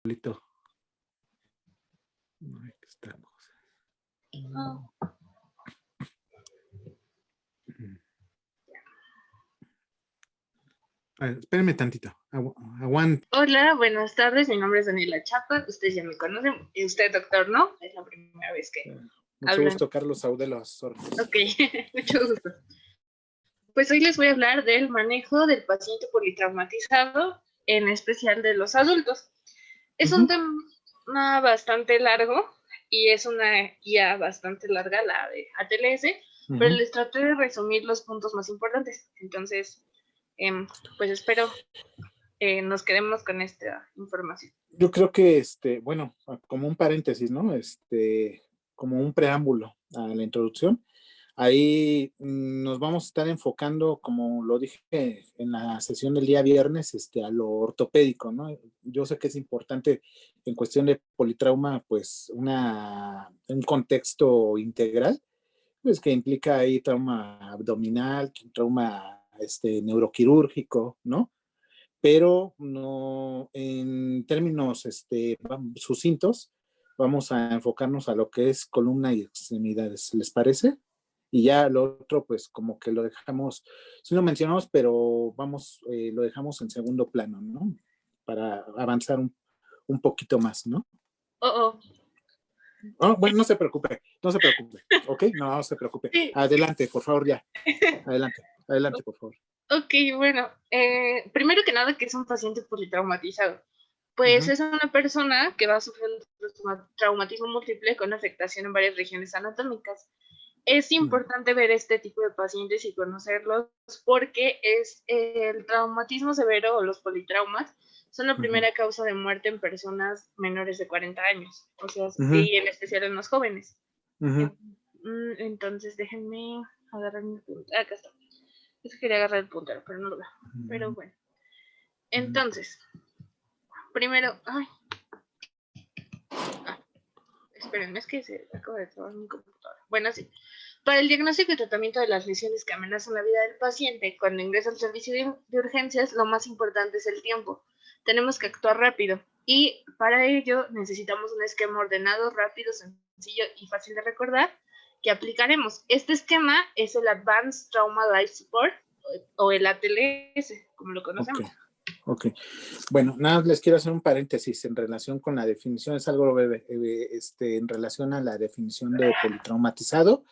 Lito. Aquí estamos. Espérenme tantito. Aguanta. Hola, buenas tardes. Mi nombre es Daniela Chapa. Ustedes ya me conocen. Y usted, doctor, ¿no? Es la primera vez que Mucho gusto, Carlos Audelo. Ok, mucho gusto. Pues hoy les voy a hablar del manejo del paciente politraumatizado, en especial de los adultos. Es un tema bastante largo y es una guía bastante larga, la de ATLS, pero les traté de resumir los puntos más importantes. Entonces, pues espero nos quedemos con esta información. Yo creo que, bueno, como un paréntesis, ¿no? Como un preámbulo a la introducción. Ahí nos vamos a estar enfocando, como lo dije en la sesión del día viernes, a lo ortopédico, ¿no? Yo sé que es importante en cuestión de politrauma, pues un contexto integral, pues que implica ahí trauma abdominal, trauma neuroquirúrgico, ¿no? Pero no en términos sucintos, vamos a enfocarnos a lo que es columna y extremidades, ¿les parece? Y ya lo otro, pues como que lo dejamos, sí lo mencionamos, pero lo dejamos en segundo plano, ¿no? Para avanzar un poquito más, ¿no? Oh, bueno, no se preocupe, ¿ok? No se preocupe. Sí. Adelante, por favor, ya. Adelante, por favor. Ok, bueno, primero que nada, ¿qué es un paciente politraumatizado? Pues es una persona que va a sufrir un traumatismo múltiple con afectación en varias regiones anatómicas. Es importante ver este tipo de pacientes y conocerlos porque es el traumatismo severo o los politraumas son la primera causa de muerte en personas menores de 40 años, o sea, y en especial en los jóvenes. Entonces, déjenme agarrar mi punto. Acá está. Es que quería agarrar el puntero, pero no lo veo. Pero bueno. Entonces, primero, espérenme, es que se acaba de trabar mi computadora. Bueno, sí. Para el diagnóstico y tratamiento de las lesiones que amenazan la vida del paciente, cuando ingresa al servicio de urgencias, lo más importante es el tiempo. Tenemos que actuar rápido y para ello necesitamos un esquema ordenado, rápido, sencillo y fácil de recordar que aplicaremos. Este esquema es el Advanced Trauma Life Support o el ATLS, como lo conocemos. Ok. Bueno, nada, les quiero hacer un paréntesis en relación con la definición, es algo breve, en relación a la definición de politraumatizado.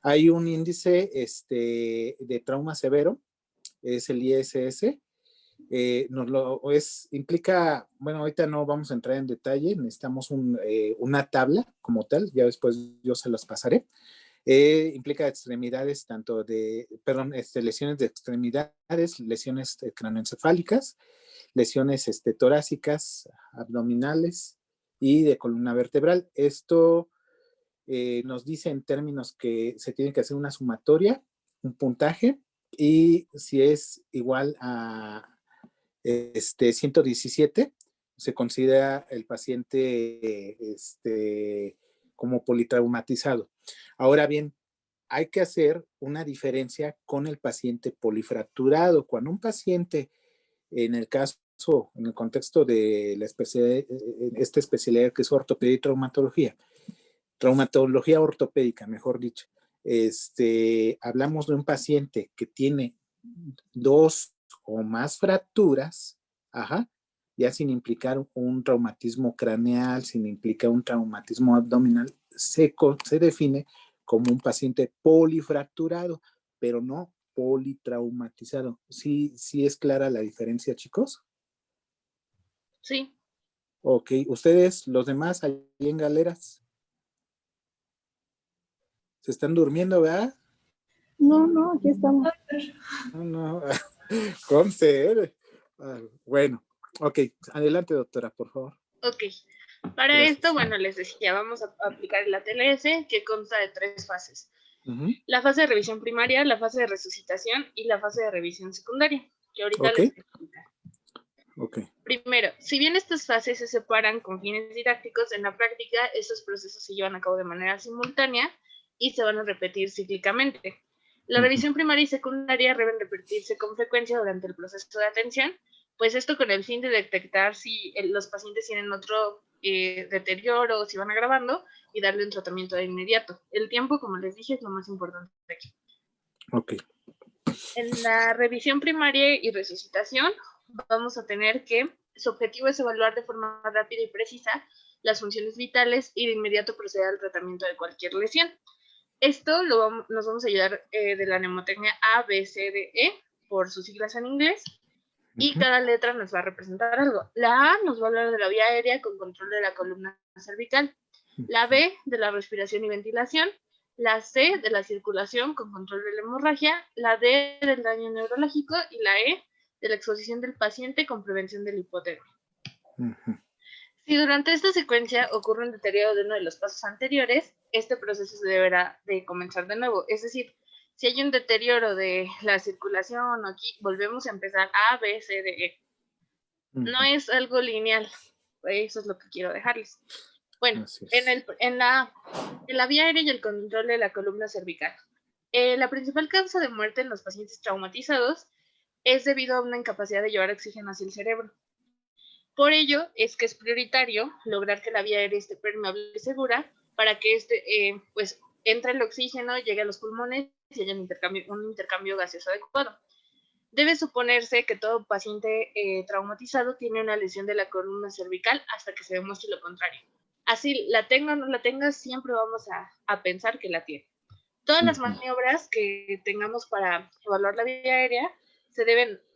Hay un índice de trauma severo, es el ISS. Implica, bueno, ahorita no vamos a entrar en detalle, necesitamos una tabla como tal, ya después yo se las pasaré. Implica extremidades, lesiones de extremidades, lesiones craneoencefálicas, lesiones torácicas, abdominales y de columna vertebral. Esto nos dice en términos que se tiene que hacer una sumatoria, un puntaje, y si es igual a 117, se considera el paciente como politraumatizado. Ahora bien, hay que hacer una diferencia con el paciente polifracturado. Cuando un paciente, en el contexto de la esta especialidad que es ortopedia y traumatología ortopédica, mejor dicho, hablamos de un paciente que tiene 2 o más fracturas, ya sin implicar un traumatismo craneal, sin implicar un traumatismo abdominal, se define como un paciente polifracturado, pero no politraumatizado. ¿Sí es clara la diferencia, chicos? Sí. Ok, ¿ustedes, los demás, ahí en Galeras? ¿Se están durmiendo, verdad? No, aquí estamos. No. Conce. Bueno, ok, adelante, doctora, por favor. Ok, para esto, bueno, les decía, vamos a aplicar el ATLS, que consta de 3 fases. La fase de revisión primaria, la fase de resucitación y la fase de revisión secundaria, que ahorita les voy a explicar. Primero, si bien estas fases se separan con fines didácticos, en la práctica estos procesos se llevan a cabo de manera simultánea y se van a repetir cíclicamente. La revisión primaria y secundaria deben repetirse con frecuencia durante el proceso de atención, Pues esto con el fin de detectar si los pacientes tienen otro deterioro o si van agravando y darle un tratamiento de inmediato. El tiempo, como les dije, es lo más importante aquí. Ok. En la revisión primaria y resucitación vamos a tener que su objetivo es evaluar de forma rápida y precisa las funciones vitales y de inmediato proceder al tratamiento de cualquier lesión. Esto nos vamos a ayudar de la mnemotecnia A, B, C, D, E, por sus siglas en inglés, y cada letra nos va a representar algo. La A nos va a hablar de la vía aérea con control de la columna cervical, la B de la respiración y ventilación, la C de la circulación con control de la hemorragia, la D del daño neurológico y la E de la exposición del paciente con prevención del hipotermia. Si durante esta secuencia ocurre un deterioro de uno de los pasos anteriores, este proceso se deberá de comenzar de nuevo. Es decir, si hay un deterioro de la circulación, aquí volvemos a empezar A, B, C, D, E. No es algo lineal. Eso es lo que quiero dejarles. Bueno, en la vía aérea y el control de la columna cervical. La principal causa de muerte en los pacientes traumatizados es debido a una incapacidad de llevar oxígeno hacia el cerebro. Por ello es que es prioritario lograr que la vía aérea esté permeable y segura para que pues entre el oxígeno, llegue a los pulmones y haya un intercambio gaseoso adecuado. Debe suponerse que todo paciente traumatizado tiene una lesión de la columna cervical hasta que se demuestre lo contrario. Así, la tenga o no la tenga, siempre vamos a pensar que la tiene. Todas las maniobras que tengamos para evaluar la vía aérea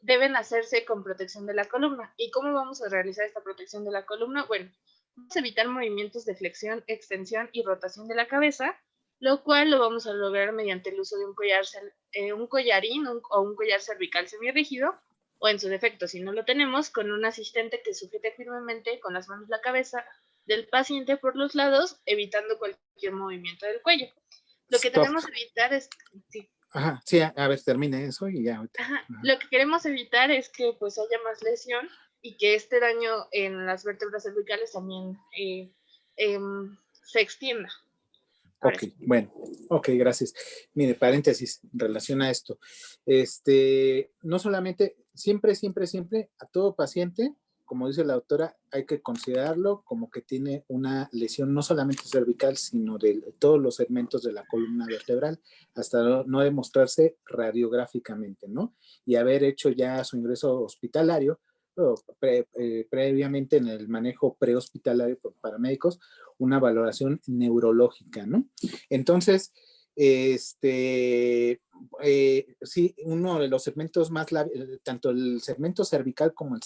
deben hacerse con protección de la columna. ¿Y cómo vamos a realizar esta protección de la columna? Bueno, vamos a evitar movimientos de flexión, extensión y rotación de la cabeza, lo cual lo vamos a lograr mediante el uso de un collarín o un collar cervical semirrígido, o en su defecto, si no lo tenemos, con un asistente que sujete firmemente con las manos la cabeza del paciente por los lados, evitando cualquier movimiento del cuello. Lo que tenemos que evitar es... Sí. Ajá, sí, a ver, termine eso y ya. Ajá. Lo que queremos evitar es que pues haya más lesión y que este daño en las vértebras cervicales también se extienda. Ok, bueno, ok, gracias. Mire, paréntesis en relación a esto. No solamente, siempre a todo paciente, como dice la doctora, hay que considerarlo como que tiene una lesión no solamente cervical, sino de todos los segmentos de la columna vertebral, hasta no demostrarse radiográficamente, ¿no? Y haber hecho ya su ingreso hospitalario, previamente en el manejo prehospitalario por paramédicos, una valoración neurológica, ¿no? Entonces, sí, uno de los segmentos más, tanto el segmento cervical como el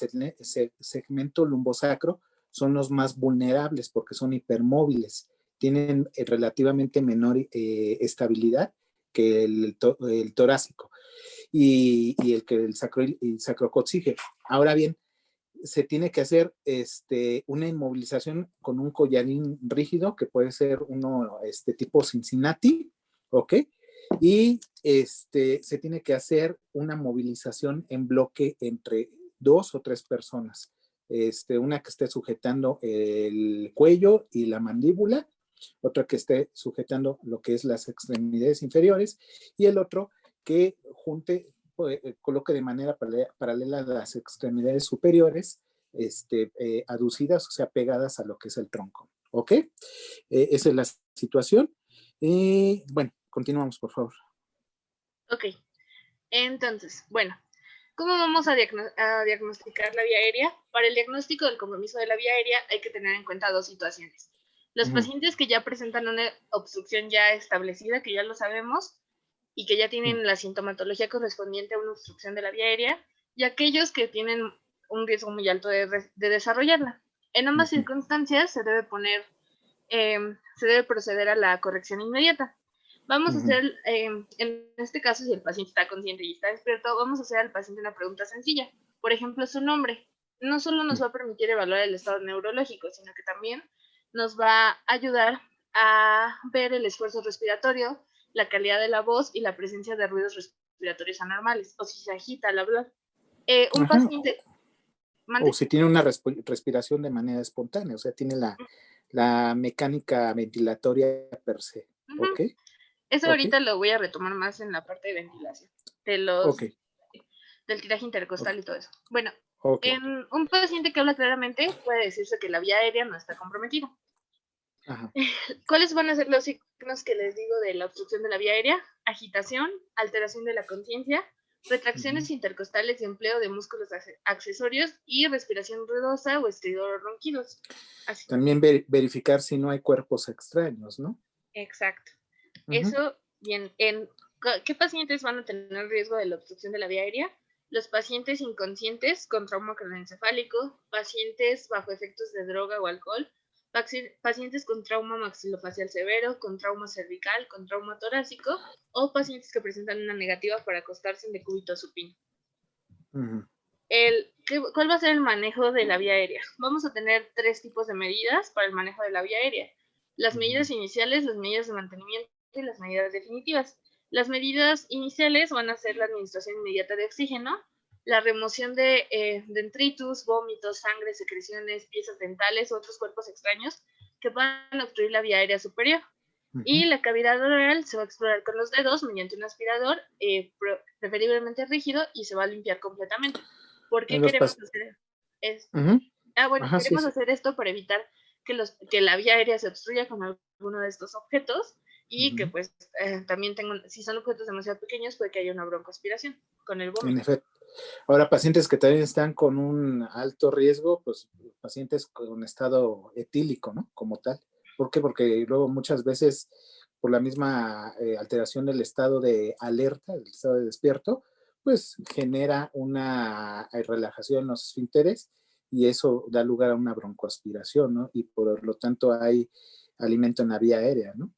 segmento lumbosacro son los más vulnerables porque son hipermóviles, tienen relativamente menor estabilidad que el torácico y el sacrococcígeo. Ahora bien, se tiene que hacer una inmovilización con un collarín rígido, que puede ser uno tipo Cincinnati, ¿ok? Y se tiene que hacer una movilización en bloque entre 2 o 3 personas. Una que esté sujetando el cuello y la mandíbula, otra que esté sujetando lo que es las extremidades inferiores, y el otro que coloque de manera paralela a las extremidades superiores, aducidas, o sea, pegadas a lo que es el tronco. ¿Ok? Esa es la situación. Bueno, continuamos, por favor. Ok. Entonces, bueno, ¿cómo vamos a diagnosticar la vía aérea? Para el diagnóstico del compromiso de la vía aérea hay que tener en cuenta 2 situaciones. Los pacientes que ya presentan una obstrucción ya establecida, que ya lo sabemos, y que ya tienen la sintomatología correspondiente a una obstrucción de la vía aérea, y aquellos que tienen un riesgo muy alto de desarrollarla. En ambas circunstancias se debe proceder a la corrección inmediata. Vamos a hacer, en este caso, si el paciente está consciente y está despierto, vamos a hacer al paciente una pregunta sencilla. Por ejemplo, su nombre. No solo nos va a permitir evaluar el estado neurológico, sino que también nos va a ayudar a ver el esfuerzo respiratorio, la calidad de la voz y la presencia de ruidos respiratorios anormales, o si se agita al hablar. Un paciente... O si tiene una respiración de manera espontánea, o sea, tiene la mecánica ventilatoria per se. ¿Ok? Eso ahorita lo voy a retomar más en la parte de ventilación, del tiraje intercostal y todo eso. Bueno, Ok. En un paciente que habla claramente, puede decirse que la vía aérea no está comprometida. Ajá. ¿Cuáles van a ser los signos que les digo de la obstrucción de la vía aérea? Agitación, alteración de la conciencia, retracciones intercostales y empleo de músculos accesorios y respiración ruidosa o estridor o ronquidos. Así. También verificar si no hay cuerpos extraños, ¿no? Exacto. Eso, bien. ¿Qué pacientes van a tener riesgo de la obstrucción de la vía aérea? Los pacientes inconscientes con trauma craneoencefálico, pacientes bajo efectos de droga o alcohol, pacientes con trauma maxilofacial severo, con trauma cervical, con trauma torácico, o pacientes que presentan una negativa para acostarse en decúbito supino. ¿Cuál va a ser el manejo de la vía aérea? Vamos a tener 3 tipos de medidas para el manejo de la vía aérea. Las medidas iniciales, las medidas de mantenimiento y las medidas definitivas. Las medidas iniciales van a ser la administración inmediata de oxígeno, la remoción de detritus, vómitos, sangre, secreciones, piezas dentales u otros cuerpos extraños que van a obstruir la vía aérea superior. Y la cavidad oral se va a explorar con los dedos mediante un aspirador, preferiblemente rígido, y se va a limpiar completamente. ¿Por qué queremos hacer esto? Queremos hacer esto para evitar que la vía aérea se obstruya con alguno de estos objetos y que pues también si son objetos demasiado pequeños, puede que haya una broncoaspiración con el vómito. En efecto. Ahora, pacientes que también están con un alto riesgo, pues pacientes con estado etílico, ¿no? Como tal. ¿Por qué? Porque luego muchas veces por la misma alteración del estado de alerta, el estado de despierto, pues genera una relajación en los esfínteres y eso da lugar a una broncoaspiración, ¿no? Y por lo tanto hay alimento en la vía aérea, ¿no?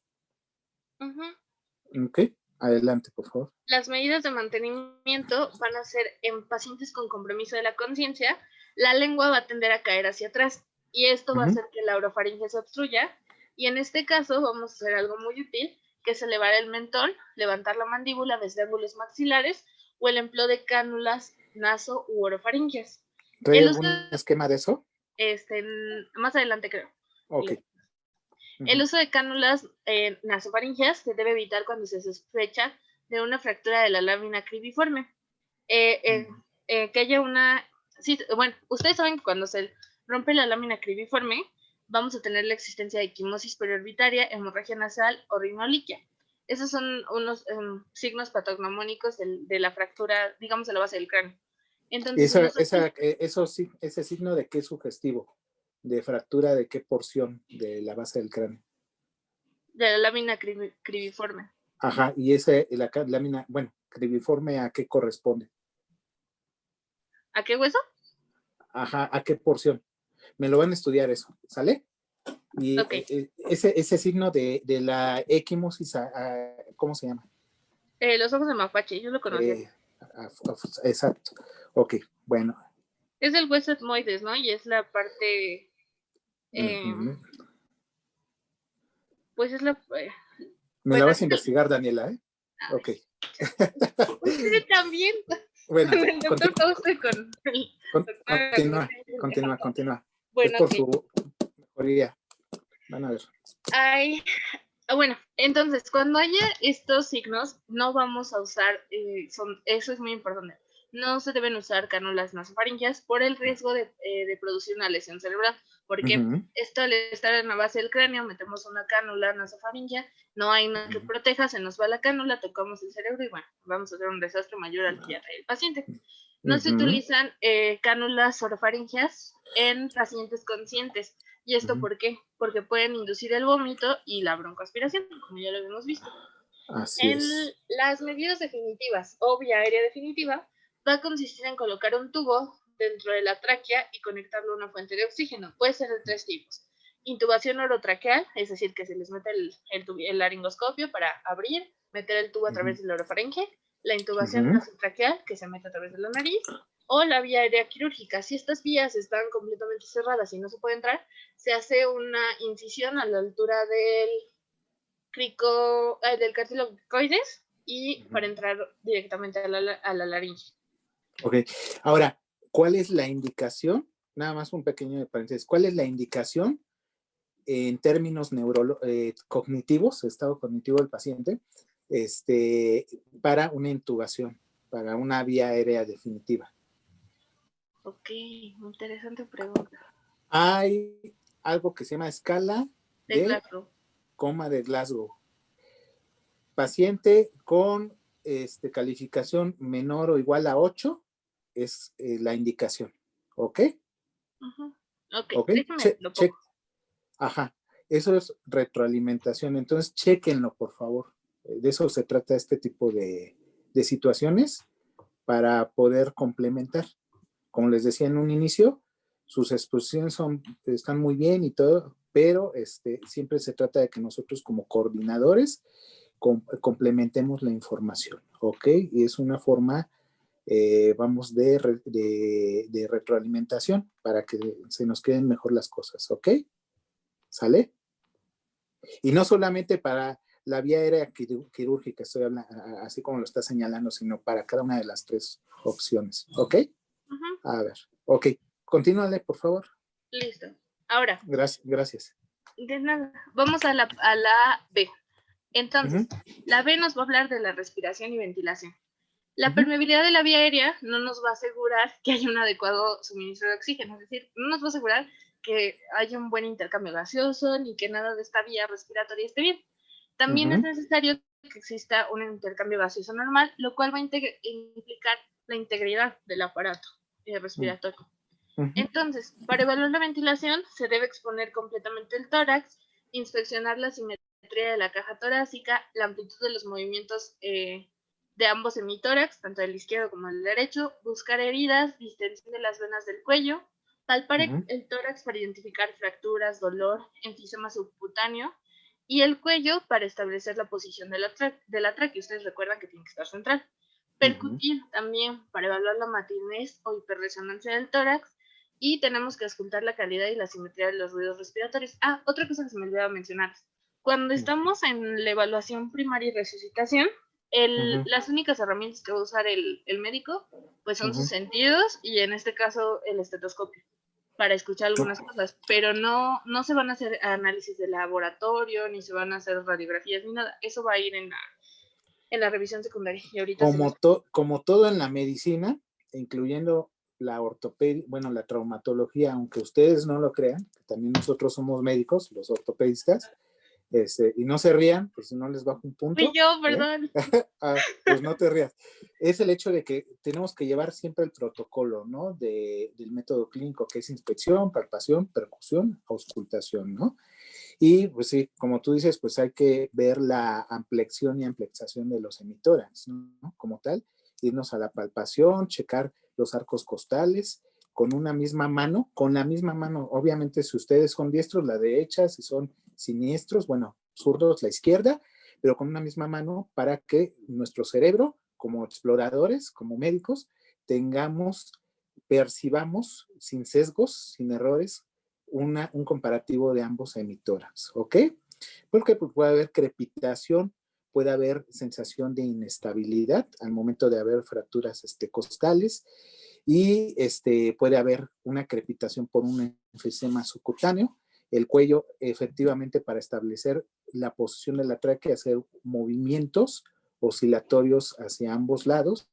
Ok, adelante, por favor. Las medidas de mantenimiento van a ser en pacientes con compromiso de la conciencia, la lengua va a tender a caer hacia atrás y esto va a hacer que la orofaringe se obstruya, y en este caso vamos a hacer algo muy útil, que es elevar el mentón, levantar la mandíbula desde ángulos maxilares o el empleo de cánulas naso u orofaringeas. ¿Trae algún esquema de eso? Más adelante creo. Ok. El uso de cánulas nasofaringeas se debe evitar cuando se sospecha de una fractura de la lámina cribiforme. Que haya una... Sí, bueno, ustedes saben que cuando se rompe la lámina cribiforme, vamos a tener la existencia de equimosis periorbitaria, hemorragia nasal o rinoliquia. Esos son unos signos patognomónicos de la fractura, digamos, de la base del cráneo. Entonces, ese signo de qué es sugestivo, de fractura de qué porción de la base del cráneo. De la lámina cribiforme. Ajá, y la lámina, bueno, cribiforme, ¿a qué corresponde? ¿A qué hueso? Ajá, ¿a qué porción? Me lo van a estudiar eso, ¿sale? Y ese signo de la equimosis, ¿cómo se llama? Los ojos de mapache, yo lo conocí. Exacto. Ok, bueno. Es el hueso etmoides, ¿no? Y es la parte... Pues es la... Me la vas a investigar, Daniela, ¿eh? Ok. Usted también. Bueno, el doctor Fausto continúa. Bueno, es por su mejoría. Van a ver. Bueno, entonces, cuando haya estos signos, no vamos a usar, eso es muy importante, no se deben usar cánulas nasofaringeas por el riesgo de producir una lesión cerebral, porque esto al estar en la base del cráneo, metemos una cánula nasofaringea, no hay nada que proteja, se nos va la cánula, tocamos el cerebro y bueno, vamos a hacer un desastre mayor al que ya trae el paciente. No se utilizan cánulas orofaringeas en pacientes conscientes. ¿Y esto por qué? Porque pueden inducir el vómito y la broncoaspiración, como ya lo habíamos visto. Así es. Las medidas definitivas o vía aérea definitiva va a consistir en colocar un tubo dentro de la tráquea y conectarlo a una fuente de oxígeno. Puede ser de 3 tipos. Intubación orotraqueal, es decir, que se les mete el laringoscopio para abrir, meter el tubo a través del orofaringe. La intubación nasotraqueal, que se mete a través de la nariz. O la vía aérea quirúrgica. Si estas vías están completamente cerradas y no se puede entrar, se hace una incisión a la altura del cartílago-cricoides y para entrar directamente a la laringe. Ok, ahora, ¿cuál es la indicación? Nada más un pequeño paréntesis. ¿Cuál es la indicación en términos cognitivos, estado cognitivo del paciente, para una intubación, para una vía aérea definitiva? Ok, interesante pregunta. Hay algo que se llama escala De de Glasgow. coma de Glasgow. Paciente con calificación menor o igual a 8 es la indicación. ¿Ok? Ujú. Ok, ¿Ok? déjame lo pongo. Ajá. Eso es retroalimentación. Entonces, chéquenlo, por favor. De eso se trata este tipo de situaciones para poder complementar. Como les decía en un inicio, sus exposiciones están muy bien y todo, pero siempre se trata de que nosotros como coordinadores complementemos la información, ¿ok? Y es una forma, vamos, de retroalimentación para que se nos queden mejor las cosas, ¿ok? ¿Sale? Y no solamente para la vía aérea quirúrgica, estoy hablando, así como lo está señalando, sino para cada una de las 3 opciones, ¿ok? Ujú. A ver, ok, continúale, por favor. Listo. Ahora, Gracias. de nada, vamos a la B. Entonces, la B nos va a hablar de la respiración y ventilación. La permeabilidad de la vía aérea no nos va a asegurar que haya un adecuado suministro de oxígeno, es decir, no nos va a asegurar que haya un buen intercambio gaseoso ni que nada de esta vía respiratoria esté bien. También es necesario que exista un intercambio gaseoso normal, lo cual va a implicar la integridad del aparato respiratorio. Entonces, para evaluar la ventilación, se debe exponer completamente el tórax, inspeccionar la simetría de la caja torácica, la amplitud de los movimientos de ambos hemitórax, tanto del izquierdo como del derecho, buscar heridas, distensión de las venas del cuello, palpar el tórax para identificar fracturas, dolor, enfisema subcutáneo, y el cuello para establecer la posición de la tráquea. Ustedes recuerdan que tiene que estar central. Percutir también para evaluar la matidez o hiperresonancia del tórax, y tenemos que auscultar la calidad y la simetría de los ruidos respiratorios. Ah, otra cosa que se me olvidaba mencionar. Cuando estamos en la evaluación primaria y resucitación, las únicas herramientas que va a usar el médico pues son sus sentidos y en este caso el estetoscopio para escuchar algunas cosas, pero no se van a hacer análisis de laboratorio, ni se van a hacer radiografías, ni nada. Eso va a ir en la revisión secundaria. Y ahorita como todo en la medicina, incluyendo la ortopedia, bueno, la traumatología, aunque ustedes no lo crean, también nosotros somos médicos, los ortopedistas, y no se rían, pues si no les bajo un punto. Fui yo, perdón. Pues no te rías. Es el hecho de que tenemos que llevar siempre el protocolo, ¿no? Del método clínico, que es inspección, palpación, percusión, auscultación, ¿no? Y pues sí, como tú dices, pues hay que ver la ampliación y amplexación de los emitórax, ¿no? Como tal, irnos a la palpación, checar los arcos costales con la misma mano, obviamente si ustedes son diestros, la derecha, si son siniestros, bueno, zurdos, la izquierda, pero con una misma mano para que nuestro cerebro, como exploradores, como médicos, percibamos sin sesgos, sin errores, un comparativo de ambos emitórax, ¿ok? Porque puede haber crepitación, puede haber sensación de inestabilidad al momento de haber fracturas costales y puede haber una crepitación por un enfisema subcutáneo. El cuello, efectivamente, para establecer la posición de la tráquea, hacer movimientos oscilatorios hacia ambos lados,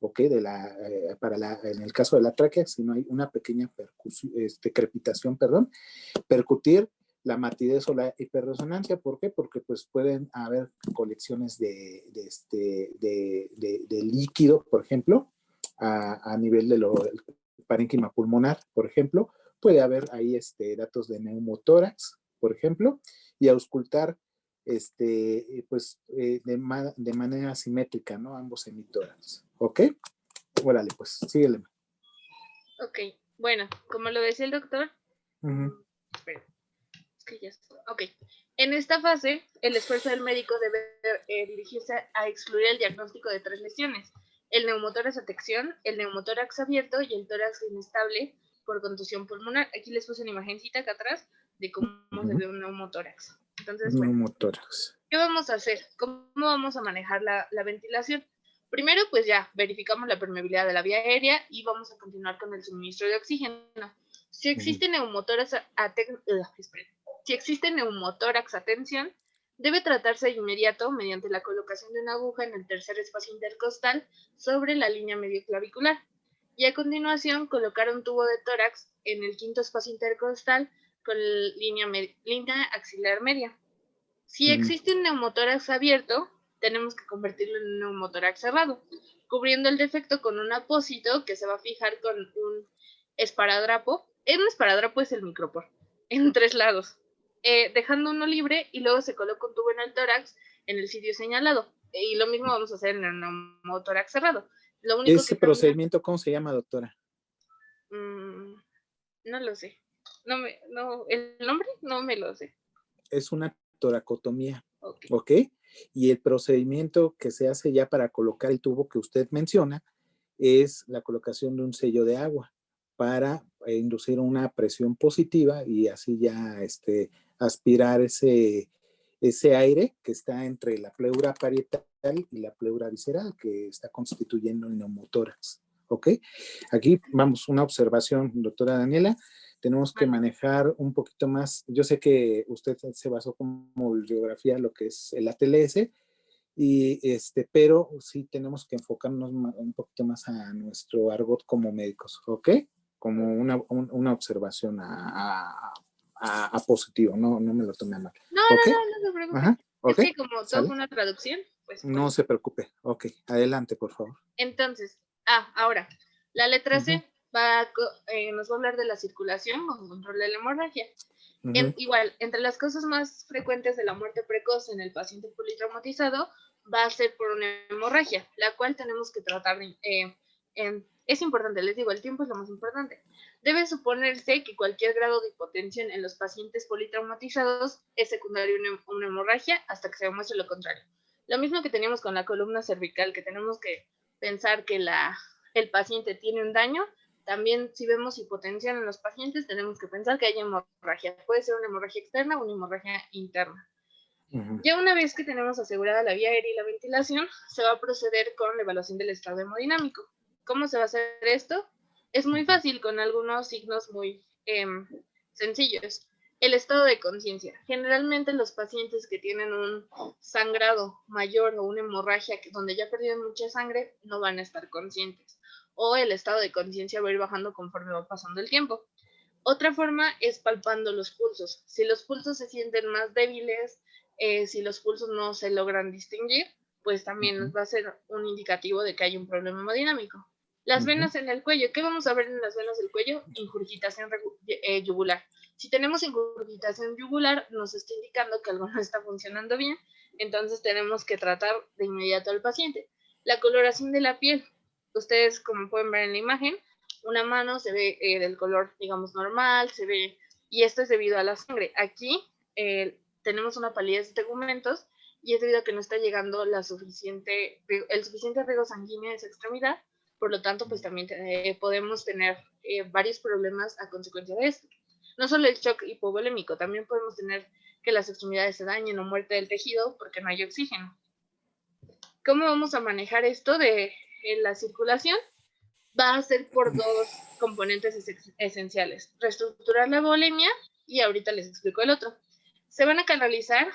¿ok? En el caso de la tráquea, si no hay una pequeña crepitación, percutir la matidez o la hiperresonancia. ¿Por qué? Porque pues pueden haber colecciones de líquido, por ejemplo, a nivel del parénquima pulmonar, por ejemplo. Puede haber ahí datos de neumotórax, por ejemplo, y auscultar de manera simétrica, ¿no? Ambos emitórax, ¿ok? Órale, pues, síguele. Ok, bueno, como lo decía el doctor, espera, es que ya está. Ok, en esta fase, el esfuerzo del médico debe dirigirse a excluir el diagnóstico de 3 lesiones: el neumotórax a tección, el neumotórax abierto y el tórax inestable por contusión pulmonar. Aquí les puse una imagencita acá atrás de cómo se ve un neumotórax. Entonces, bueno, neumotórax. ¿Qué vamos a hacer? ¿Cómo vamos a manejar la ventilación? Primero, pues ya verificamos la permeabilidad de la vía aérea y vamos a continuar con el suministro de oxígeno. Si existe neumotórax a tensión, debe tratarse de inmediato mediante la colocación de una aguja en el tercer espacio intercostal sobre la línea medioclavicular. y a continuación colocar un tubo de tórax en el quinto espacio intercostal con línea axilar media. Si existe un neumotórax abierto, tenemos que convertirlo en un neumotórax cerrado, cubriendo el defecto con un apósito que se va a fijar con un esparadrapo. Un esparadrapo es el micropor, en 3 lados, dejando uno libre y luego se coloca un tubo en el tórax en el sitio señalado. Y lo mismo vamos a hacer en el neumotórax cerrado. Lo único ¿Ese procedimiento cómo se llama, doctora? No lo sé. El nombre no me lo sé. Es una toracotomía. ¿Ok? Y el procedimiento que se hace ya para colocar el tubo que usted menciona es la colocación de un sello de agua para inducir una presión positiva y así ya aspirar ese aire que está entre la pleura parietal y la pleura visceral que está constituyendo el neumotórax. ¿Ok? Aquí vamos, una observación, doctora Daniela. Tenemos que manejar un poquito más. Yo sé que usted se basó como bibliografía lo que es el ATLS, pero sí tenemos que enfocarnos un poquito más a nuestro argot como médicos, ¿ok? Como una observación a positivo, no me lo tome mal. No, ¿Okay? no se preocupe. Ajá, okay. Es que como todo fue una traducción, pues. No se preocupe, ok, adelante, por favor. Entonces, ahora, la letra C nos va a hablar de la circulación con control de la hemorragia. Igual, entre las causas más frecuentes de la muerte precoz en el paciente politraumatizado va a ser por una hemorragia, la cual tenemos que tratar. Es importante, les digo, el tiempo es lo más importante. Debe suponerse que cualquier grado de hipotensión en los pacientes politraumatizados es secundario a una hemorragia hasta que se demuestre lo contrario. Lo mismo que teníamos con la columna cervical, que tenemos que pensar que el paciente tiene un daño. También si vemos hipotensión en los pacientes, tenemos que pensar que hay hemorragia. Puede ser una hemorragia externa o una hemorragia interna. Ya una vez que tenemos asegurada la vía aérea y la ventilación, se va a proceder con la evaluación del estado hemodinámico. ¿Cómo se va a hacer esto? Es muy fácil, con algunos signos muy sencillos. El estado de conciencia. Generalmente los pacientes que tienen un sangrado mayor o una hemorragia donde ya perdieron mucha sangre no van a estar conscientes, o el estado de conciencia va a ir bajando conforme va pasando el tiempo. Otra forma es palpando los pulsos. Si los pulsos se sienten más débiles, si los pulsos no se logran distinguir, pues también va a ser un indicativo de que hay un problema hemodinámico. Las venas en el cuello. ¿Qué vamos a ver en las venas del cuello? Ingurgitación yugular. Si tenemos ingurgitación yugular, nos está indicando que algo no está funcionando bien, entonces tenemos que tratar de inmediato al paciente. La coloración de la piel. Ustedes, como pueden ver en la imagen, una mano se ve del color, digamos, normal, se ve, y esto es debido a la sangre. Aquí tenemos una palidez de tegumentos y es debido a que no está llegando el suficiente riego sanguíneo a esa extremidad. Por lo tanto, pues también podemos tener varios problemas a consecuencia de esto. No solo el shock hipovolémico, también podemos tener que las extremidades se dañen o muerte del tejido porque no hay oxígeno. ¿Cómo vamos a manejar esto de la circulación? Va a ser por dos componentes esenciales: reestructurar la volemia, y ahorita les explico el otro. Se van a canalizar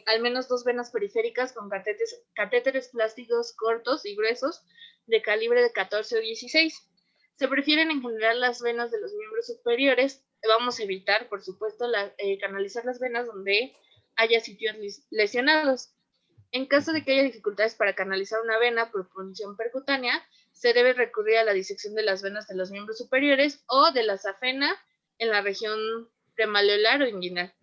al menos 2 venas periféricas con catéteres plásticos cortos y gruesos de calibre de 14 o 16. Se prefieren en general las venas de los miembros superiores. Vamos a evitar, por supuesto, canalizar las venas donde haya sitios lesionados. En caso de que haya dificultades para canalizar una vena por punción percutánea, se debe recurrir a la disección de las venas de los miembros superiores o de la safena en la región premaleolar o inguinal.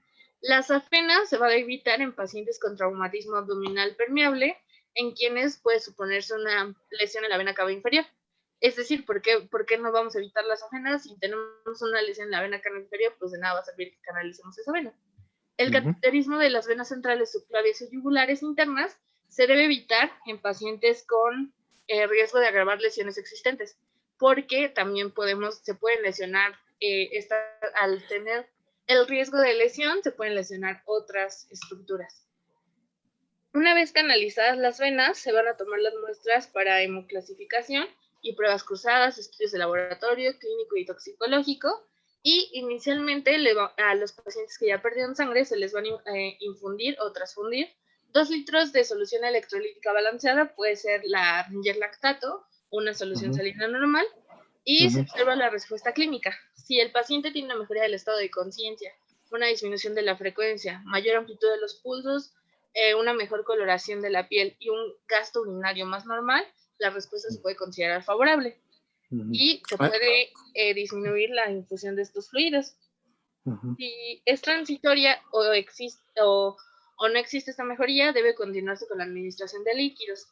La safena se va a evitar en pacientes con traumatismo abdominal permeable, en quienes puede suponerse una lesión en la vena cava inferior. Es decir, ¿por qué no vamos a evitar la safena? Si tenemos una lesión en la vena cava inferior, pues de nada va a servir que canalicemos esa vena. El cateterismo de las venas centrales subclavias y yugulares internas se debe evitar en pacientes con riesgo de agravar lesiones existentes, porque también se pueden lesionar, al tener el riesgo de lesión, se pueden lesionar otras estructuras. Una vez canalizadas las venas, se van a tomar las muestras para hemoclasificación y pruebas cruzadas, estudios de laboratorio, clínico y toxicológico. Y inicialmente a los pacientes que ya perdieron sangre se les van a infundir o transfundir 2 litros de solución electrolítica balanceada, puede ser la Ringer lactato, una solución salina normal, y se observa la respuesta clínica. Si el paciente tiene una mejoría del estado de conciencia, una disminución de la frecuencia, mayor amplitud de los pulsos, una mejor coloración de la piel y un gasto urinario más normal, la respuesta se puede considerar favorable y se puede disminuir la infusión de estos fluidos. Si es transitoria o no existe esta mejoría, debe continuarse con la administración de líquidos.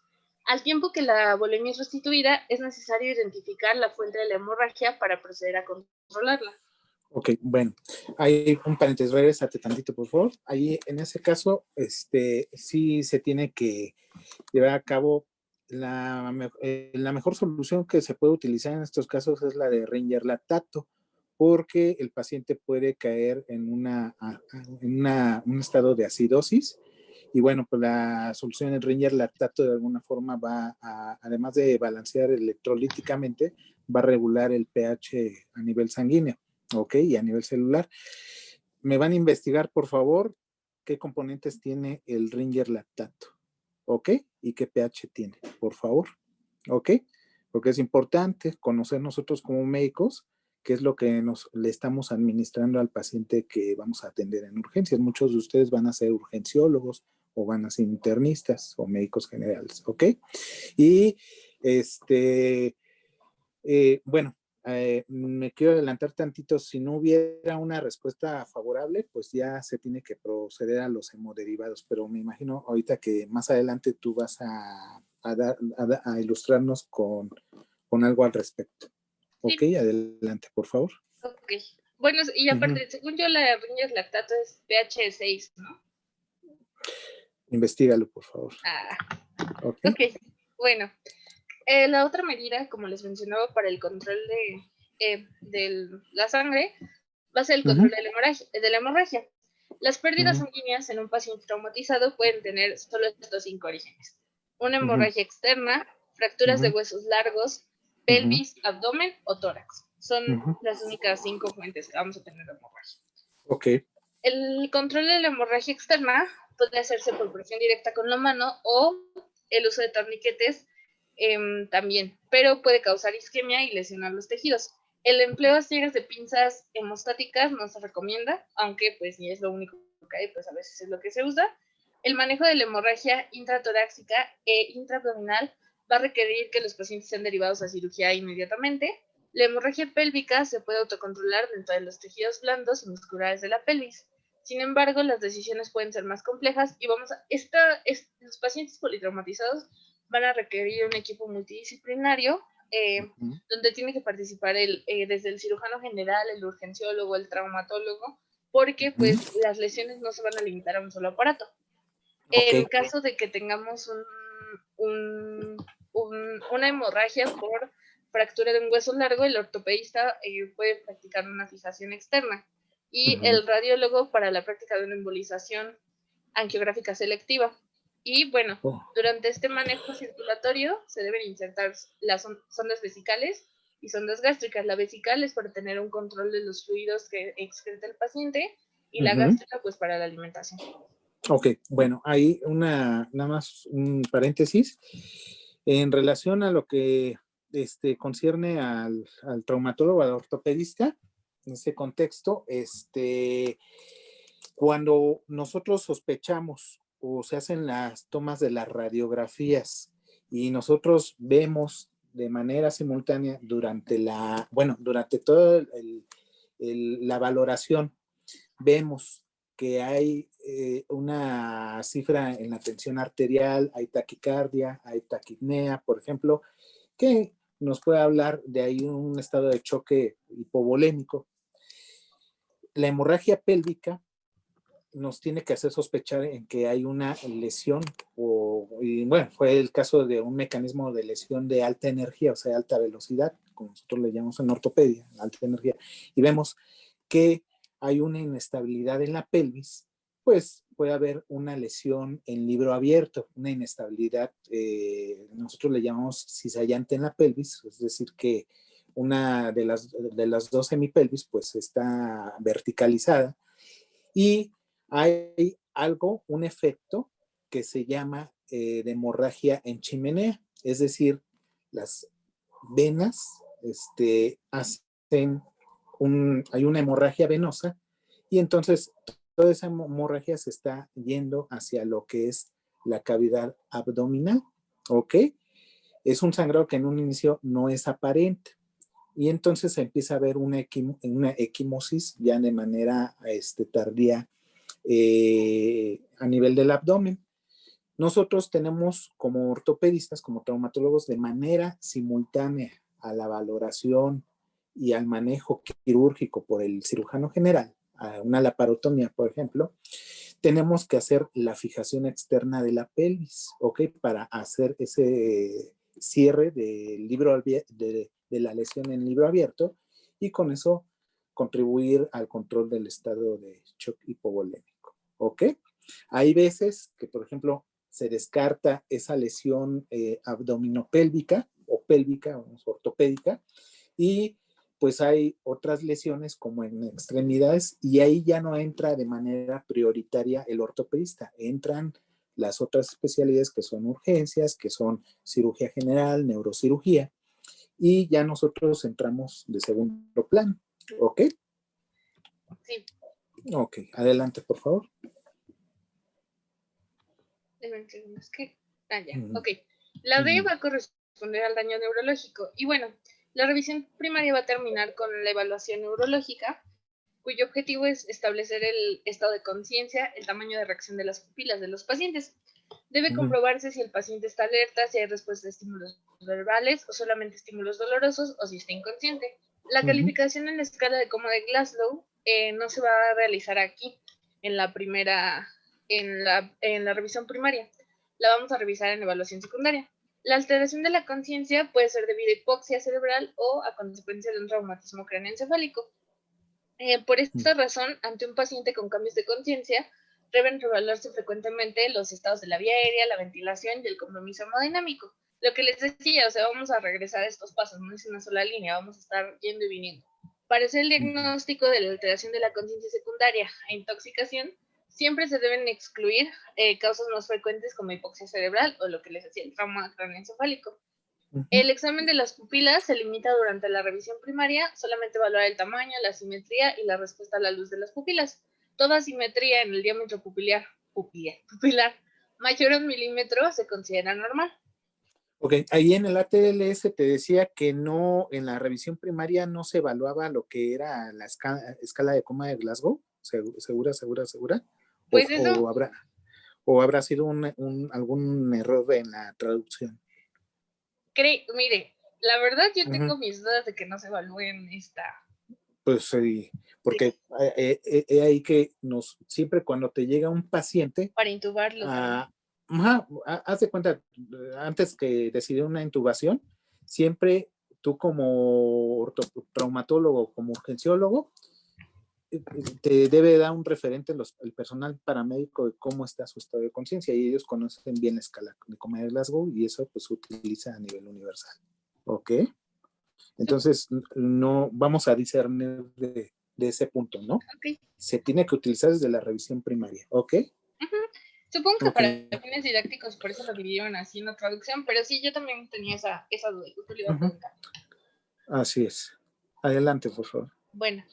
Al tiempo que la volemia es restituida, es necesario identificar la fuente de la hemorragia para proceder a controlarla. Ok, bueno, hay un paréntesis, regresate tantito, por favor. Ahí, en ese caso, sí se tiene que llevar a cabo la mejor solución que se puede utilizar en estos casos es la de Ringer lactato, porque el paciente puede caer en un estado de acidosis. Y bueno, pues la solución del Ringer lactato de alguna forma va a, además de balancear electrolíticamente, va a regular el pH a nivel sanguíneo, ¿ok? Y a nivel celular. Me van a investigar, por favor, qué componentes tiene el Ringer lactato, ¿ok? Y qué pH tiene, por favor, ¿ok? Porque es importante conocer nosotros como médicos qué es lo que le estamos administrando al paciente que vamos a atender en urgencias. Muchos de ustedes van a ser urgenciólogos o van a ser internistas o médicos generales, ¿ok? Y bueno, me quiero adelantar tantito. Si no hubiera una respuesta favorable, pues ya se tiene que proceder a los hemoderivados, pero me imagino ahorita que más adelante tú vas a ilustrarnos con algo al respecto. Sí. Ok, adelante, por favor. Ok. Bueno, y aparte, según yo, la Ringer lactato es pH 6, ¿no? Investígalo, por favor. Ok. Bueno, la otra medida, como les mencionaba, para el control de la sangre, va a ser el control de la hemorragia. Las pérdidas sanguíneas en un paciente traumatizado pueden tener solo estos 5 orígenes: una hemorragia externa, fracturas de huesos largos, pelvis, abdomen o tórax. Son las únicas 5 fuentes que vamos a tener de hemorragia. Ok. El control de la hemorragia externa puede hacerse por presión directa con la mano o el uso de torniquetes también, pero puede causar isquemia y lesionar los tejidos. El empleo a ciegas de pinzas hemostáticas no se recomienda, aunque pues ni es lo único que hay, pues a veces es lo que se usa. El manejo de la hemorragia intratorácica e intraabdominal va a requerir que los pacientes sean derivados a cirugía inmediatamente. La hemorragia pélvica se puede autocontrolar dentro de los tejidos blandos y musculares de la pelvis. Sin embargo, las decisiones pueden ser más complejas y los pacientes politraumatizados van a requerir un equipo multidisciplinario donde tiene que participar desde el cirujano general, el urgenciólogo, el traumatólogo, porque pues las lesiones no se van a limitar a un solo aparato. En caso de que tengamos una hemorragia por fractura de un hueso largo, el ortopedista puede practicar una fijación externa y el radiólogo para la práctica de una embolización angiográfica selectiva. Y bueno, durante este manejo circulatorio se deben insertar las sondas vesicales y sondas gástricas. La vesical es para tener un control de los fluidos que excreta el paciente y la gástrica pues para la alimentación. Ok, bueno, hay nada más un paréntesis. En relación a lo que concierne al traumatólogo, al ortopedista, en ese contexto, cuando nosotros sospechamos o se hacen las tomas de las radiografías y nosotros vemos de manera simultánea durante toda la valoración, vemos que hay una cifra en la tensión arterial, hay taquicardia, hay taquipnea, por ejemplo, que nos puede hablar de ahí un estado de choque hipovolémico. La hemorragia pélvica nos tiene que hacer sospechar en que hay una lesión y bueno, fue el caso de un mecanismo de lesión de alta energía, o sea, alta velocidad, como nosotros le llamamos en ortopedia, alta energía, y vemos que hay una inestabilidad en la pelvis, pues puede haber una lesión en libro abierto, una inestabilidad, nosotros le llamamos cizallante en la pelvis, es decir, que una de las dos semipelvis pues está verticalizada y hay un efecto que se llama de hemorragia en chimenea, es decir, las venas hay una hemorragia venosa y entonces toda esa hemorragia se está yendo hacia lo que es la cavidad abdominal, ¿ok? Es un sangrado que en un inicio no es aparente y entonces se empieza a ver una equimosis ya de manera tardía a nivel del abdomen. Nosotros tenemos como ortopedistas, como traumatólogos, de manera simultánea a la valoración y al manejo quirúrgico por el cirujano general, a una laparotomía, por ejemplo, tenemos que hacer la fijación externa de la pelvis, ¿ok? Para hacer ese cierre del de la lesión en libro abierto y con eso contribuir al control del estado de shock hipovolémico, ¿ok? Hay veces que, por ejemplo, se descarta esa lesión abdominopélvica o pélvica o ortopédica y pues hay otras lesiones como en extremidades y ahí ya no entra de manera prioritaria el ortopedista, entran las otras especialidades que son urgencias, que son cirugía general, neurocirugía y ya nosotros entramos de segundo plano, ¿ok? Sí. Ok, adelante por favor. Es que, ya, ok. La D va a corresponder al daño neurológico. Y bueno, la revisión primaria va a terminar con la evaluación neurológica, cuyo objetivo es establecer el estado de conciencia, el tamaño de reacción de las pupilas de los pacientes. Debe comprobarse si el paciente está alerta, si hay respuesta a estímulos verbales o solamente estímulos dolorosos o si está inconsciente. La calificación en la escala de coma de Glasgow no se va a realizar aquí, en la primera, en la revisión primaria. La vamos a revisar en evaluación secundaria. La alteración de la conciencia puede ser debido a hipoxia cerebral o a consecuencia de un traumatismo craneoencefálico. Por esta razón, ante un paciente con cambios de conciencia, deben revaluarse frecuentemente los estados de la vía aérea, la ventilación y el compromiso hemodinámico. Lo que les decía, o sea, vamos a regresar a estos pasos, no es una sola línea, vamos a estar yendo y viniendo. Para hacer el diagnóstico de la alteración de la conciencia secundaria e intoxicación, siempre se deben excluir causas más frecuentes como hipoxia cerebral o lo que les decía, el trauma craneoencefálico. El examen de las pupilas se limita durante la revisión primaria, solamente evaluar el tamaño, la simetría y la respuesta a la luz de las pupilas. Toda simetría en el diámetro pupilar mayor a 1 milímetro se considera normal. Ok, ahí en el ATLS te decía que no, en la revisión primaria no se evaluaba lo que era la escala de coma de Glasgow, segura. Pues eso. O habrá sido algún error en la traducción. Mire, la verdad yo tengo mis dudas de que no se evalúen esta. Pues sí, porque hay que siempre cuando te llega un paciente. Para intubarlo. Haz de cuenta, antes que decidir una intubación, siempre tú como traumatólogo, como urgenciólogo, te debe dar un referente el personal paramédico de cómo está su estado de conciencia y ellos conocen bien la escala de coma de Glasgow y eso pues se utiliza a nivel universal. ¿Ok? Entonces, no vamos a discernir de ese punto, ¿no? Okay. Se tiene que utilizar desde la revisión primaria, ¿ok? Supongo que para fines didácticos por eso lo dividieron así en la traducción, pero sí, yo también tenía esa duda y justo le iba a preguntar. Así es. Adelante, por favor. Bueno,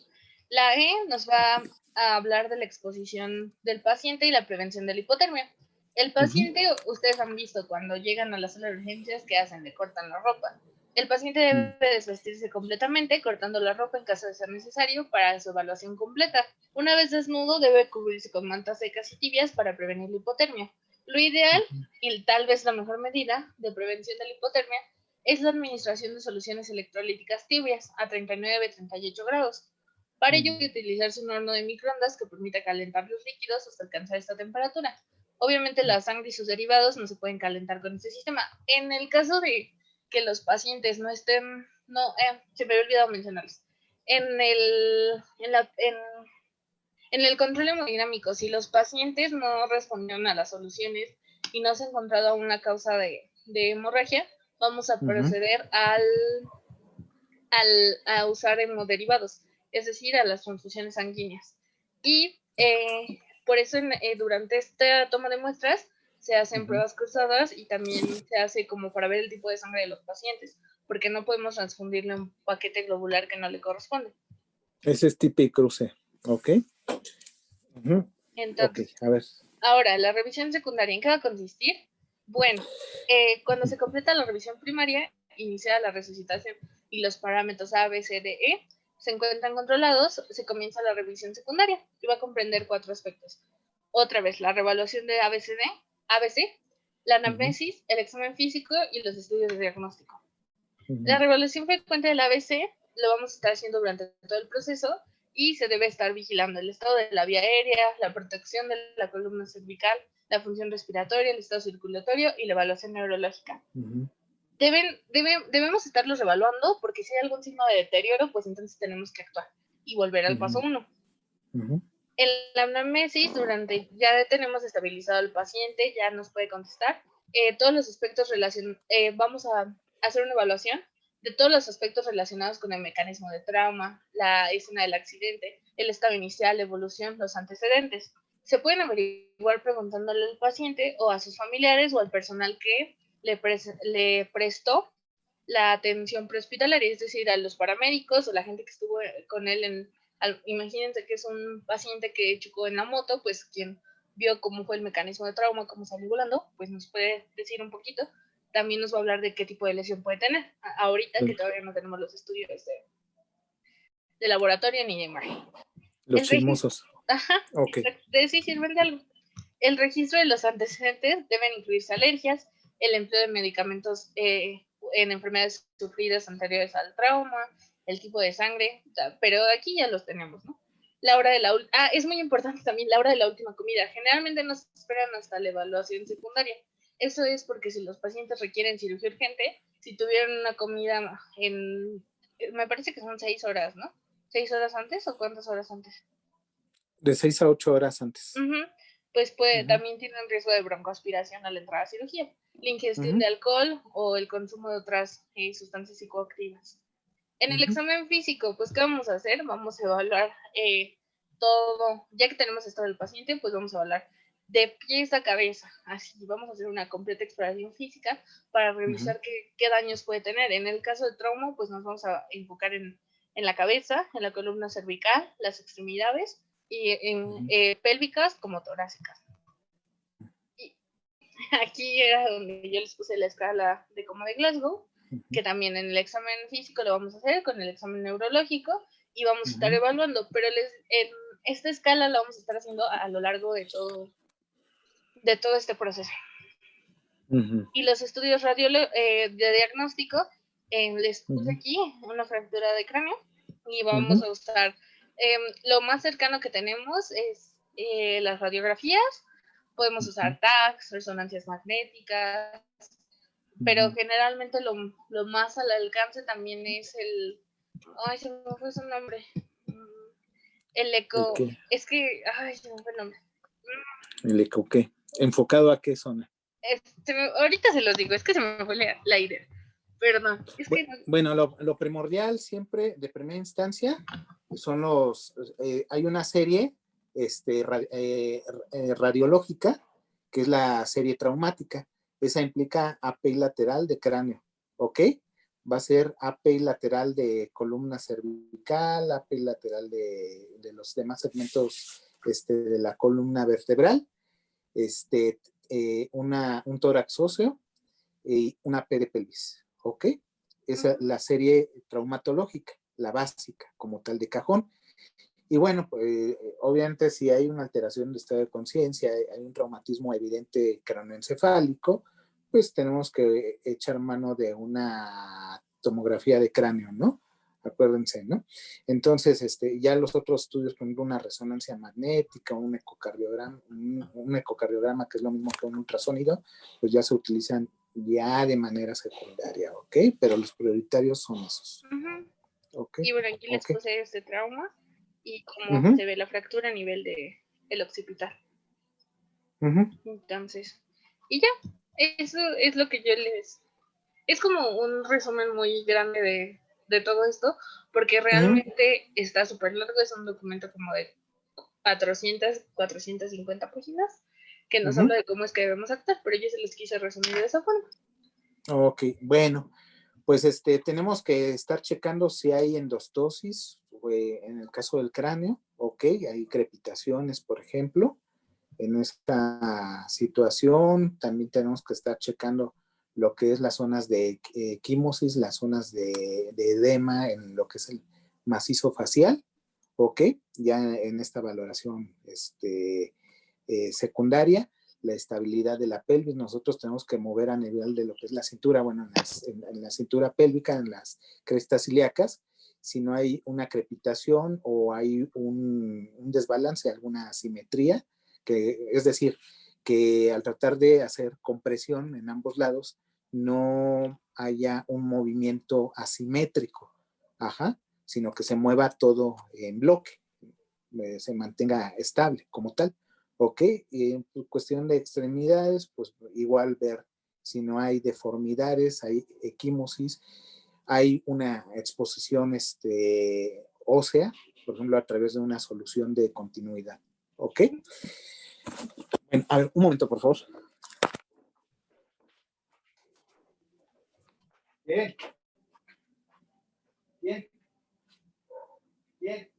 la E nos va a hablar de la exposición del paciente y la prevención de la hipotermia. El paciente, ustedes han visto cuando llegan a la sala de urgencias, ¿qué hacen? Le cortan la ropa. El paciente debe desvestirse completamente, cortando la ropa en caso de ser necesario para su evaluación completa. Una vez desnudo, debe cubrirse con mantas secas y tibias para prevenir la hipotermia. Lo ideal, y tal vez la mejor medida de prevención de la hipotermia, es la administración de soluciones electrolíticas tibias a 39-38 grados. Para ello, hay que utilizarse un horno de microondas que permita calentar los líquidos hasta alcanzar esta temperatura. Obviamente, la sangre y sus derivados no se pueden calentar con este sistema. En el caso de que los pacientes no estén, se me había olvidado mencionarles. En el control hemodinámico, si los pacientes no respondieron a las soluciones y no se ha encontrado una causa de hemorragia, vamos a proceder a usar hemoderivados, es decir, a las transfusiones sanguíneas. Y por eso durante esta toma de muestras se hacen pruebas cruzadas y también se hace como para ver el tipo de sangre de los pacientes. porque no podemos transfundirlo en paquete globular que no le corresponde. Ese es tipo y cruce, ¿ok? Entonces, ok, a ver. Ahora, la revisión secundaria, ¿en qué va a consistir? Bueno, cuando se completa la revisión primaria, inicia la resucitación y los parámetros A, B, C, D, E se encuentran controlados, se comienza la revisión secundaria y va a comprender 4 aspectos. Otra vez, la revaluación de ABC, la anamnesis, el examen físico y los estudios de diagnóstico. La revaluación frecuente del ABC lo vamos a estar haciendo durante todo el proceso y se debe estar vigilando el estado de la vía aérea, la protección de la columna cervical, la función respiratoria, el estado circulatorio y la evaluación neurológica. Debemos estarlos evaluando porque si hay algún signo de deterioro, pues entonces tenemos que actuar y volver al paso 1. En la anamnesis, ya tenemos estabilizado al paciente, ya nos puede contestar. Todos los aspectos vamos a hacer una evaluación de todos los aspectos relacionados con el mecanismo de trauma, la escena del accidente, el estado inicial, la evolución, los antecedentes. Se pueden averiguar preguntándole al paciente o a sus familiares o al personal que le prestó la atención prehospitalaria, es decir, a los paramédicos o la gente que estuvo con él imagínense que es un paciente que chocó en la moto, pues quien vio cómo fue el mecanismo de trauma, cómo salió volando, pues nos puede decir un poquito. También nos va a hablar de qué tipo de lesión puede tener. Ahorita que todavía no tenemos los estudios de laboratorio ni de imagen. Los chismosos. Sí sirven de algo. El registro de los antecedentes deben incluirse alergias, el empleo de medicamentos en enfermedades sufridas anteriores al trauma, el tipo de sangre, pero aquí ya los tenemos, ¿no? Es muy importante también la hora de la última comida. Generalmente no se esperan hasta la evaluación secundaria. Eso es porque si los pacientes requieren cirugía urgente, si tuvieron una comida me parece que son 6 horas, ¿no? ¿6 horas antes o cuántas horas antes? De 6 a 8 horas antes. Pues también tienen riesgo de broncoaspiración al entrar a cirugía, la ingestión de alcohol o el consumo de otras sustancias psicoactivas. En el examen físico, pues, ¿qué vamos a hacer? Vamos a evaluar todo, ya que tenemos estado del paciente, pues vamos a evaluar de pies a cabeza, así, vamos a hacer una completa exploración física para revisar qué daños puede tener. En el caso de trauma, pues nos vamos a enfocar en la cabeza, en la columna cervical, las extremidades, y en pélvicas como torácicas. Y aquí era donde yo les puse la escala de como de Glasgow, que también en el examen físico lo vamos a hacer con el examen neurológico y vamos a estar evaluando, pero en esta escala la vamos a estar haciendo a lo largo de todo este proceso. Y los estudios de diagnóstico, les puse aquí una fractura de cráneo y vamos a usar lo más cercano que tenemos es las radiografías. Podemos usar TACs, resonancias magnéticas, pero generalmente lo más al alcance también es se me fue su nombre. El eco. Es que, se me fue el nombre. ¿El eco qué? ¿Enfocado a qué zona? Ahorita se los digo, es que se me fue la idea. Perdón. Bueno, lo primordial siempre, de primera instancia, son hay una serie radiológica, que es la serie traumática. Esa implica API lateral de cráneo, ¿ok? Va a ser API lateral de columna cervical, API lateral de los demás segmentos de la columna vertebral, un tórax óseo y una P de pelvis, ¿ok? Esa es la serie traumatológica, la básica, como tal de cajón. Y bueno, obviamente si hay una alteración de estado de conciencia, hay un traumatismo evidente cráneoencefálico, pues tenemos que echar mano de una tomografía de cráneo, ¿no? Acuérdense, ¿no? Entonces, ya los otros estudios, por ejemplo, una resonancia magnética, un ecocardiograma, que es lo mismo que un ultrasonido, pues ya se utilizan ya de manera secundaria, ¿ok? Pero los prioritarios son esos. Okay. Y bueno, aquí les puse este trauma y cómo se ve la fractura a nivel del occipital. Entonces, y ya, eso es lo que yo es como un resumen muy grande de todo esto, porque realmente está súper largo, es un documento como de 450 páginas, que nos habla de cómo es que debemos actuar, pero yo se los quise resumir de esa forma. Ok, bueno, Pues tenemos que estar checando si hay endostosis, en el caso del cráneo, ok, hay crepitaciones, por ejemplo. En esta situación también tenemos que estar checando lo que es las zonas de quimosis, las zonas de edema en lo que es el macizo facial, ok, ya en esta valoración secundaria, la estabilidad de la pelvis, nosotros tenemos que mover a nivel de lo que es la cintura, bueno, en la cintura pélvica, en las crestas ilíacas, si no hay una crepitación o hay un desbalance, alguna asimetría, que es decir, que al tratar de hacer compresión en ambos lados, no haya un movimiento asimétrico, ajá, sino que se mueva todo en bloque, se mantenga estable como tal. Ok, y en cuestión de extremidades, pues igual ver si no hay deformidades, hay equimosis, hay una exposición ósea, por ejemplo, a través de una solución de continuidad. ¿Ok? Bueno, a ver, un momento, por favor. Bien. Bien. Bien.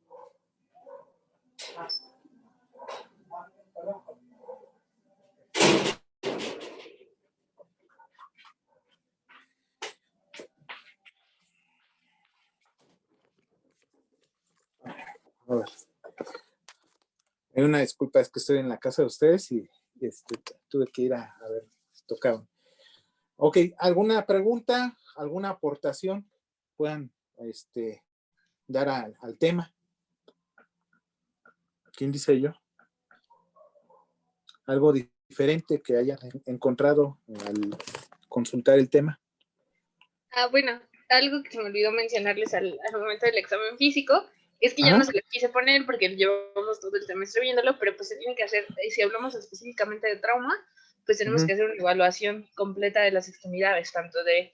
A ver. Una disculpa, es que estoy en la casa de ustedes y tuve que ir a ver, tocaban. Ok, ¿alguna pregunta, alguna aportación puedan dar al tema? ¿Quién dice yo? ¿Algo diferente que hayan encontrado al consultar el tema? Bueno, algo que se me olvidó mencionarles al momento del examen físico es que Ajá. ya no se les quise poner porque llevamos todo el semestre viéndolo, pero pues se tiene que hacer, si hablamos específicamente de trauma, pues tenemos que hacer una evaluación completa de las extremidades, tanto de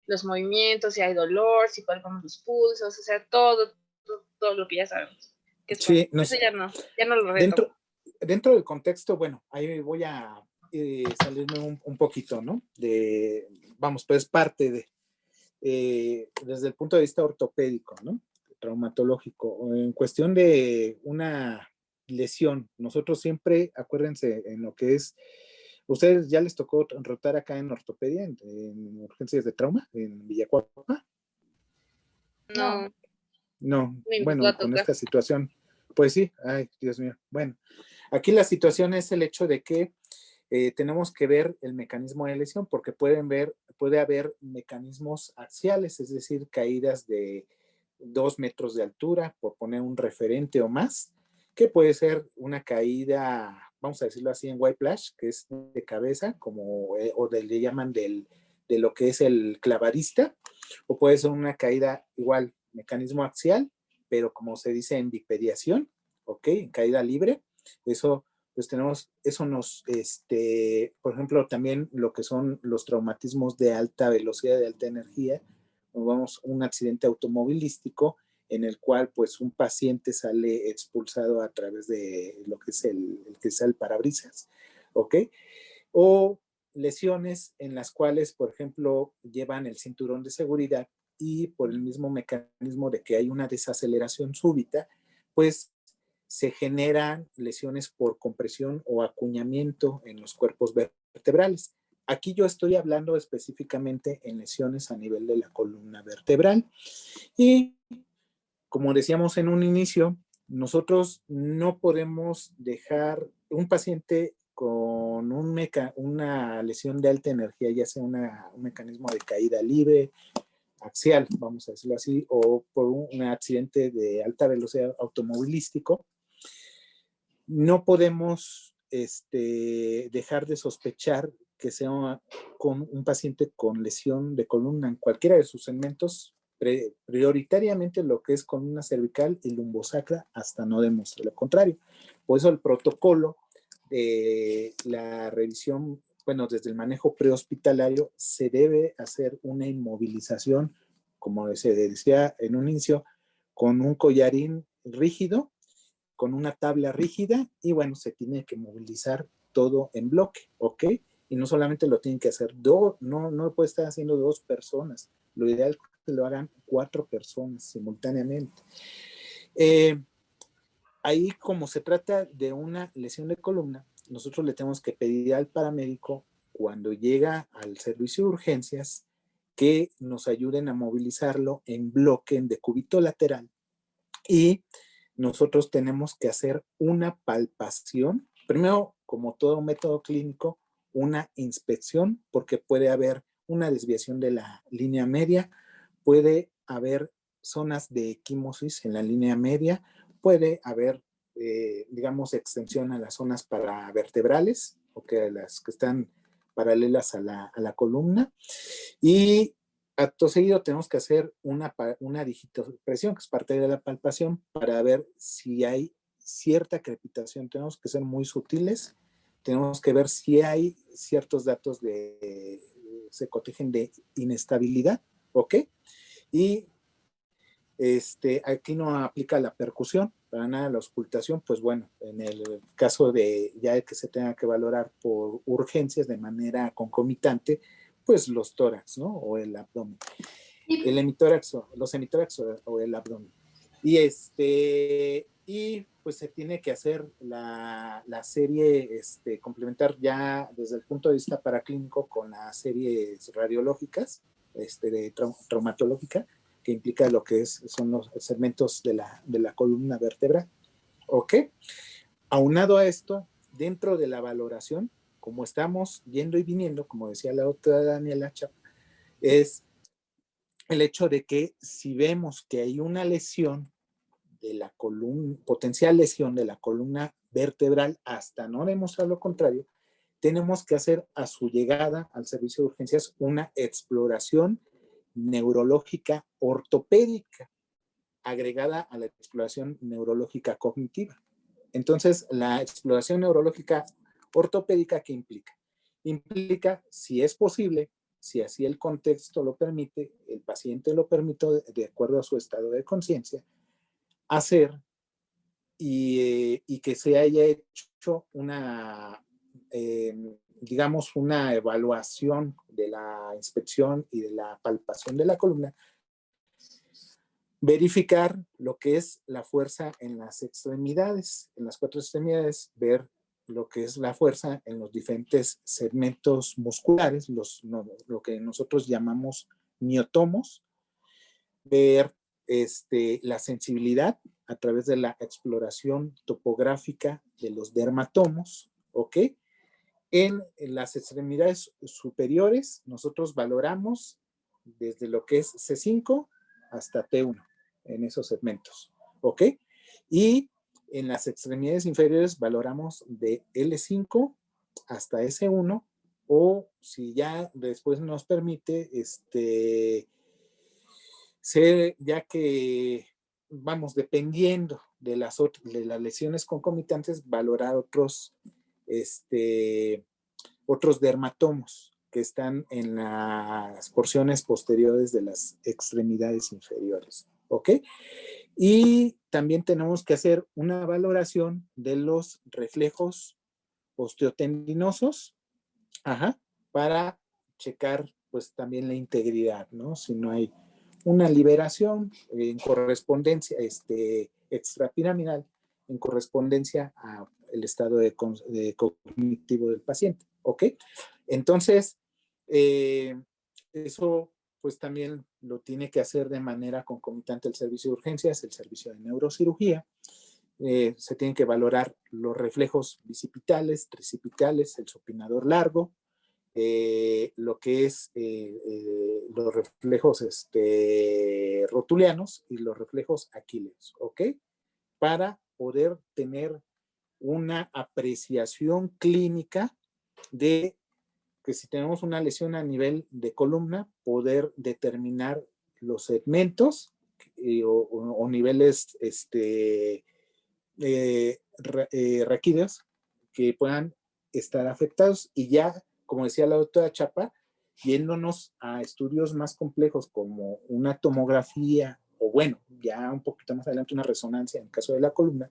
los movimientos, si hay dolor, si palpamos los pulsos, o sea, todo lo que ya sabemos. Que es Sí, eso ya no lo reto. Dentro del contexto, bueno, ahí voy a salirme un poquito, ¿no? Vamos, pues parte desde el punto de vista ortopédico, ¿no? Traumatológico. En cuestión de una lesión, nosotros siempre, acuérdense, en lo que es, ¿ustedes ya les tocó rotar acá en ortopedia, en urgencias de trauma, en Villacuapa? No, No, ni nos va bueno, a con tocar. esta situación, pues sí, ay, Dios mío. Bueno, aquí la situación es el hecho de que tenemos que ver el mecanismo de lesión porque puede haber mecanismos axiales, es decir, caídas de 2 metros de altura, por poner un referente o más, que puede ser una caída, vamos a decirlo así, en white plash, que es de cabeza, le llaman de lo que es el clavadista, o puede ser una caída igual, mecanismo axial, pero como se dice en bipediación, ¿ok? En caída libre, eso pues eso por ejemplo, también lo que son los traumatismos de alta velocidad, de alta energía, vamos, un accidente automovilístico en el cual pues un paciente sale expulsado a través de lo que es el parabrisas, ¿ok? O lesiones en las cuales, por ejemplo, llevan el cinturón de seguridad y por el mismo mecanismo de que hay una desaceleración súbita, pues se generan lesiones por compresión o acuñamiento en los cuerpos vertebrales. Aquí yo estoy hablando específicamente en lesiones a nivel de la columna vertebral. Y como decíamos en un inicio, nosotros no podemos dejar un paciente con una lesión de alta energía, ya sea un mecanismo de caída libre, axial, vamos a decirlo así, o por un accidente de alta velocidad automovilístico, no podemos dejar de sospechar que sea con un paciente con lesión de columna en cualquiera de sus segmentos, prioritariamente lo que es columna cervical y lumbosacra, hasta no demostrar lo contrario. Por eso el protocolo de la revisión, bueno, desde el manejo prehospitalario, se debe hacer una inmovilización, como se decía en un inicio, con un collarín rígido, con una tabla rígida y bueno, se tiene que movilizar todo en bloque, ¿ok? Y no solamente lo tienen que hacer no puede estar haciendo 2 personas, lo ideal es que lo hagan 4 personas simultáneamente. Ahí, como se trata de una lesión de columna, nosotros le tenemos que pedir al paramédico, cuando llega al servicio de urgencias, que nos ayuden a movilizarlo en bloque, en decúbito lateral, y nosotros tenemos que hacer una palpación. Primero, como todo método clínico, una inspección, porque puede haber una desviación de la línea media, puede haber zonas de equimosis en la línea media, puede haber, digamos, extensión a las zonas paravertebrales, o que las que están paralelas a la columna, y acto seguido tenemos que hacer una digitopresión, que es parte de la palpación, para ver si hay cierta crepitación. Tenemos que ser muy sutiles, tenemos que ver si hay ciertos datos se cotejen de inestabilidad, ¿ok? Y aquí no aplica la percusión, para nada la auscultación, pues bueno, en el caso de ya que se tenga que valorar por urgencias de manera concomitante, pues los tórax, ¿no? O el abdomen. El hemitórax, los hemitórax o el abdomen. Y pues se tiene que hacer la serie, complementar ya desde el punto de vista paraclínico con las series radiológicas, de traumatológica, que implica lo que son los segmentos de la columna vertebral. ¿Ok? Aunado a esto, dentro de la valoración, como estamos yendo y viniendo, como decía la doctora Daniela Chapa, es el hecho de que si vemos que hay una lesión de la columna, potencial lesión de la columna vertebral, hasta no demostrar lo contrario, tenemos que hacer a su llegada al servicio de urgencias una exploración neurológica ortopédica, agregada a la exploración neurológica cognitiva. Entonces, la exploración neurológica ortopédica, ¿qué implica? Implica, si es posible, si así el contexto lo permite, el paciente lo permite de acuerdo a su estado de conciencia, hacer y que se haya hecho una, digamos, una evaluación de la inspección y de la palpación de la columna, verificar lo que es la fuerza en las extremidades, en las 4 extremidades, ver lo que es la fuerza en los diferentes segmentos musculares, lo que nosotros llamamos miotomos, ver la sensibilidad a través de la exploración topográfica de los dermatomos, ¿ok? En las extremidades superiores, nosotros valoramos desde lo que es C5 hasta T1 en esos segmentos, ¿ok? Y en las extremidades inferiores valoramos de L5 hasta S1, o si ya después nos permite, ya que vamos, dependiendo de las lesiones concomitantes, valorar otros dermatomos que están en las porciones posteriores de las extremidades inferiores, ¿ok? Y también tenemos que hacer una valoración de los reflejos osteotendinosos, para checar pues también la integridad, ¿no? Si no hay una liberación en correspondencia, extrapiramidal, en correspondencia al estado de cognitivo del paciente, ¿ok? Entonces, eso pues también lo tiene que hacer de manera concomitante el servicio de urgencias, el servicio de neurocirugía. Se tienen que valorar los reflejos bicipitales, tricipitales, el supinador largo, lo que es los reflejos rotulianos y los reflejos aquileos, ¿ok? Para poder tener una apreciación clínica de que si tenemos una lesión a nivel de columna, poder determinar los segmentos o niveles raquídeos que puedan estar afectados, y ya, como decía la doctora Chapa, yéndonos a estudios más complejos como una tomografía o bueno, ya un poquito más adelante una resonancia en el caso de la columna,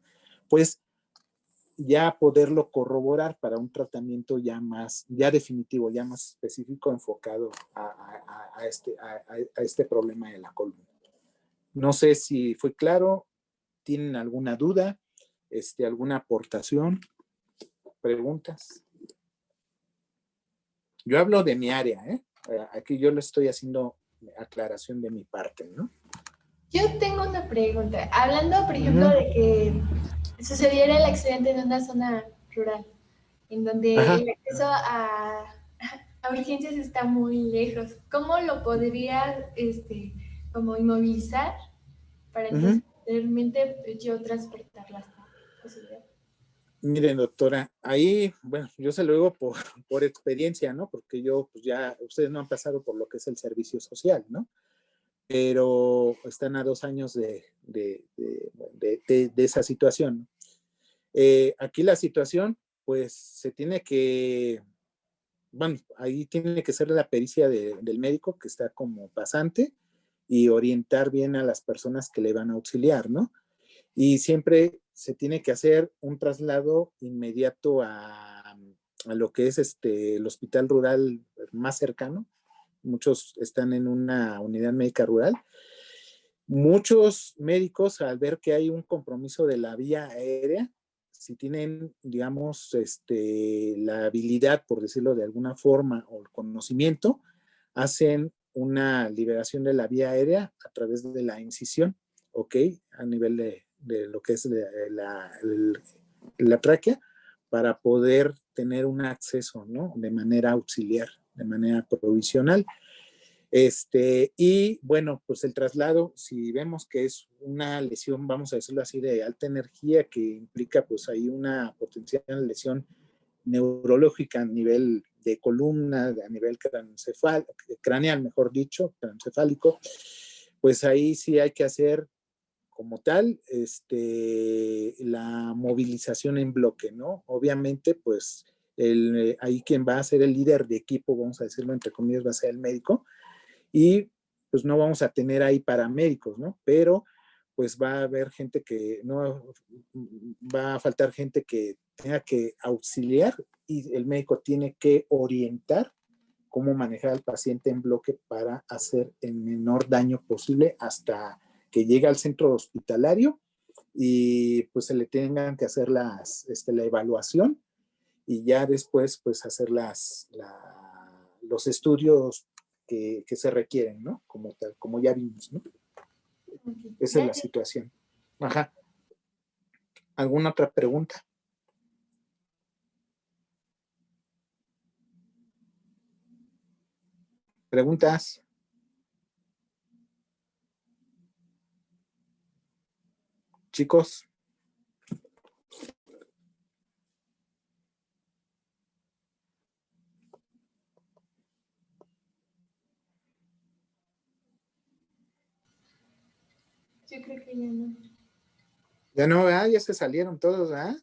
pues ya poderlo corroborar para un tratamiento ya definitivo, ya más específico, enfocado a este problema de la columna. No sé si fue claro, ¿tienen alguna duda, alguna aportación, preguntas? Yo hablo de mi área, ¿eh? Aquí yo le estoy haciendo aclaración de mi parte, ¿no? Yo tengo una pregunta. Hablando, por ejemplo, de que sucediera el accidente en una zona rural, en donde Ajá. el acceso a urgencias está muy lejos, ¿cómo lo podría, como inmovilizar para entonces posteriormente yo transportarla hasta la ciudad? Miren, doctora, ahí, bueno, yo se lo digo por experiencia, ¿no? Porque yo, pues ya, ustedes no han pasado por lo que es el servicio social, ¿no? Pero están a 2 años de esa situación. Aquí la situación, pues, se tiene que, bueno, ahí tiene que ser la pericia del médico que está como pasante y orientar bien a las personas que le van a auxiliar, ¿no? Y siempre se tiene que hacer un traslado inmediato a lo que es el hospital rural más cercano. Muchos están en una unidad médica rural. Muchos médicos, al ver que hay un compromiso de la vía aérea, si tienen, digamos, la habilidad, por decirlo de alguna forma, o el conocimiento, hacen una liberación de la vía aérea a través de la incisión, ¿ok? A nivel de lo que es la tráquea, para poder tener un acceso, ¿no? De manera auxiliar, de manera provisional. Y bueno, pues el traslado, si vemos que es una lesión, vamos a decirlo así, de alta energía, que implica pues ahí una potencial lesión neurológica a nivel de columna, a nivel craneal, mejor dicho, craneoencefálico, pues ahí sí hay que hacer como tal la movilización en bloque, ¿no? Obviamente, pues ahí quien va a ser el líder de equipo, vamos a decirlo entre comillas, va a ser el médico, y pues no vamos a tener ahí paramédicos, ¿no? Pero pues va a haber gente que no, va a faltar gente que tenga que auxiliar y el médico tiene que orientar cómo manejar al paciente en bloque para hacer el menor daño posible hasta que llegue al centro hospitalario y pues se le tengan que hacer la evaluación y ya después pues hacer los estudios que se requieren, ¿no? Como tal, como ya vimos, ¿no? Okay. Esa es la situación. Ajá. ¿Alguna otra pregunta? ¿Preguntas? Chicos. Yo creo que ya no. Ya no, ¿verdad? Ya se salieron todos, ¿verdad?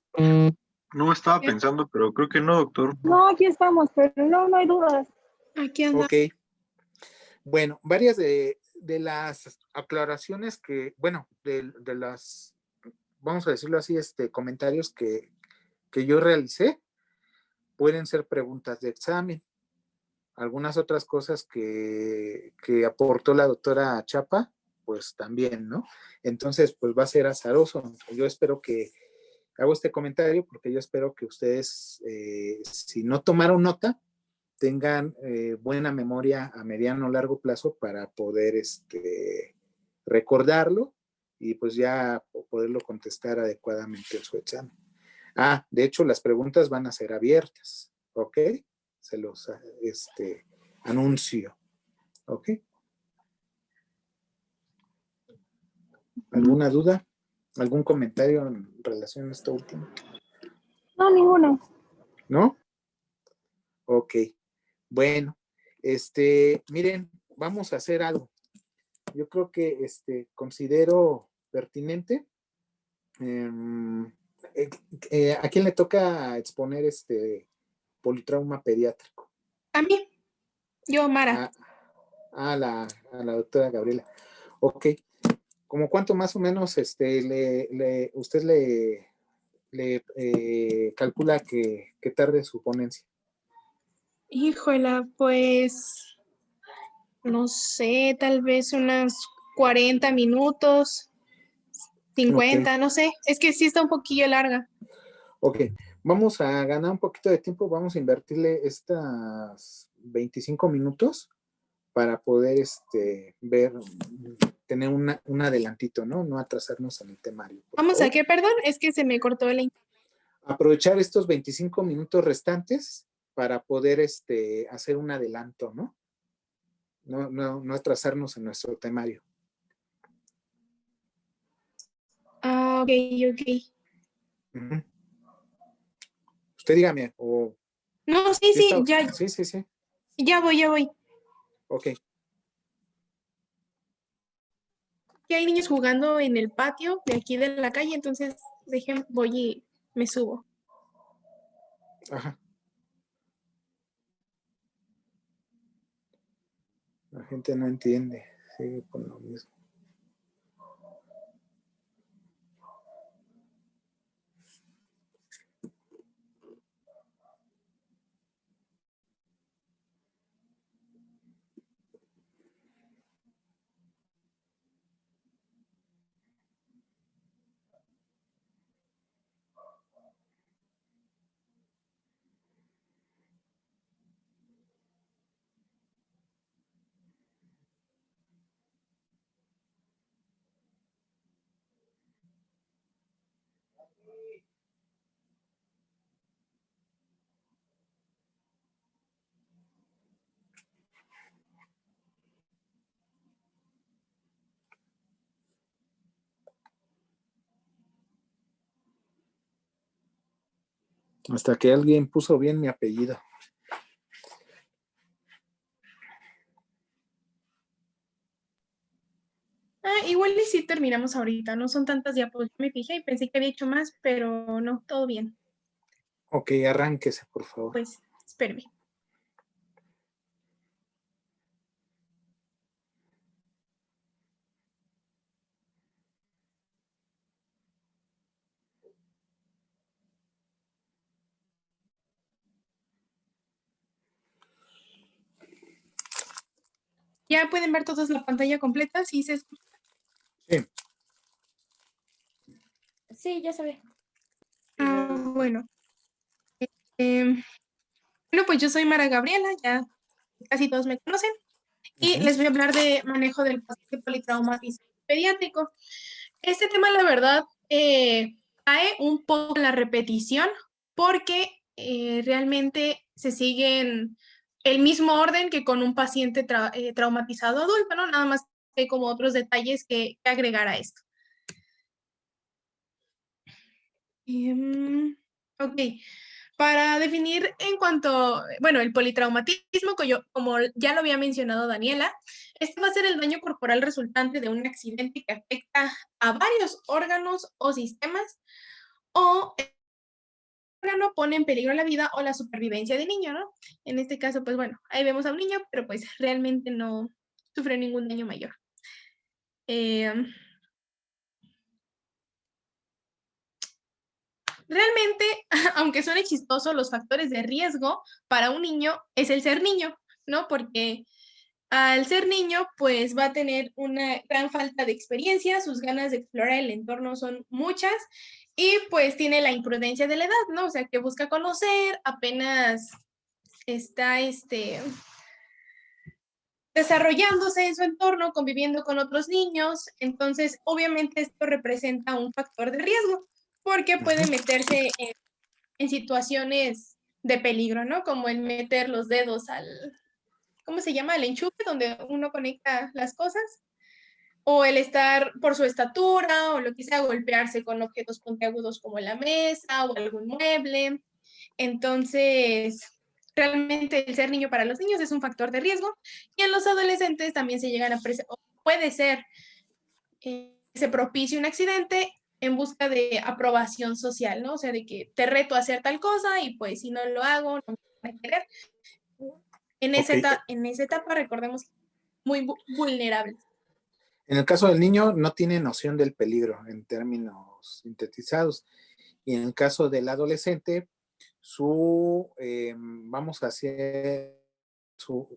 No estaba pensando, pero creo que no, doctor. No, aquí estamos, pero no hay dudas. Aquí anda. Ok. Bueno, varias de las aclaraciones que, bueno, de las, vamos a decirlo así, comentarios que yo realicé, pueden ser preguntas de examen. Algunas otras cosas que aportó la doctora Chapa, pues también, ¿no? Entonces, pues va a ser azaroso. Yo espero que, hago este comentario porque yo espero que ustedes, si no tomaron nota, tengan buena memoria a mediano o largo plazo para poder recordarlo y pues ya poderlo contestar adecuadamente en su examen. De hecho, las preguntas van a ser abiertas, ¿ok? Se los anuncio, ¿ok? ¿Alguna duda? ¿Algún comentario en relación a esto último? No, ninguno. ¿No? Ok. Bueno, miren, vamos a hacer algo. Yo creo que considero pertinente. ¿A quién le toca exponer politrauma pediátrico? A mí, yo, Mara. A la doctora Gabriela. Ok. ¿Cómo cuánto más o menos usted calcula que tarde su ponencia? Híjola, pues, no sé, tal vez unas 40 minutos, 50, no sé. Es que sí está un poquillo larga. Ok, vamos a ganar un poquito de tiempo, vamos a invertirle estas 25 minutos para poder tener un adelantito, ¿no? No atrasarnos en el temario. ¿Vamos a qué, perdón? Es que se me cortó el internet. Aprovechar estos 25 minutos restantes para poder hacer un adelanto, ¿no? No atrasarnos en nuestro temario. Ah, ok, ok. Uh-huh. Usted dígame, o... No, sí, ¿Sí ya. Sí. Ya voy. Ok. Ya hay niños jugando en el patio de aquí de la calle, entonces voy y me subo. Ajá. La gente no entiende, sigue con lo mismo. Hasta que alguien puso bien mi apellido. Igual y sí terminamos ahorita, no son tantas diapositivas, me fijé y pensé que había hecho más, pero no, todo bien. Ok, arránquese, por favor. Pues, espérame. ¿Ya pueden ver todos la pantalla completa? ¿Sí se escucha? Sí. Sí, ya se ve. Bueno. Bueno, pues yo soy Mara Gabriela, ya casi todos me conocen, y les voy a hablar de manejo del paciente politraumático pediátrico. Este tema, la verdad, cae un poco en la repetición porque realmente se siguen el mismo orden que con un paciente traumatizado adulto, ¿no? Nada más hay como otros detalles que agregar a esto. Ok, para definir en cuanto, bueno, el politraumatismo, como ya lo había mencionado Daniela, este va a ser el daño corporal resultante de un accidente que afecta a varios órganos o sistemas, o el órgano pone en peligro la vida o la supervivencia del niño, ¿no? En este caso, pues bueno, ahí vemos a un niño, pero pues realmente no sufre ningún daño mayor. Realmente, aunque suene chistoso, los factores de riesgo para un niño es el ser niño, ¿no? Porque al ser niño, pues va a tener una gran falta de experiencia, sus ganas de explorar el entorno son muchas y pues tiene la imprudencia de la edad, ¿no? O sea, que busca conocer, apenas está desarrollándose en su entorno, conviviendo con otros niños, entonces obviamente esto representa un factor de riesgo porque puede meterse en situaciones de peligro, ¿no? Como el meter los dedos ¿cómo se llama? El enchufe donde uno conecta las cosas, o el estar por su estatura, o lo que sea, golpearse con objetos puntiagudos como la mesa o algún mueble. Entonces, realmente el ser niño para los niños es un factor de riesgo, y en los adolescentes también se llegan a puede ser se propicie un accidente en busca de aprobación social, ¿no? O sea, de que te reto a hacer tal cosa y pues si no lo hago, no me van a querer. En esa etapa, recordemos, muy vulnerable. En el caso del niño, no tiene noción del peligro en términos sintetizados. Y en el caso del adolescente,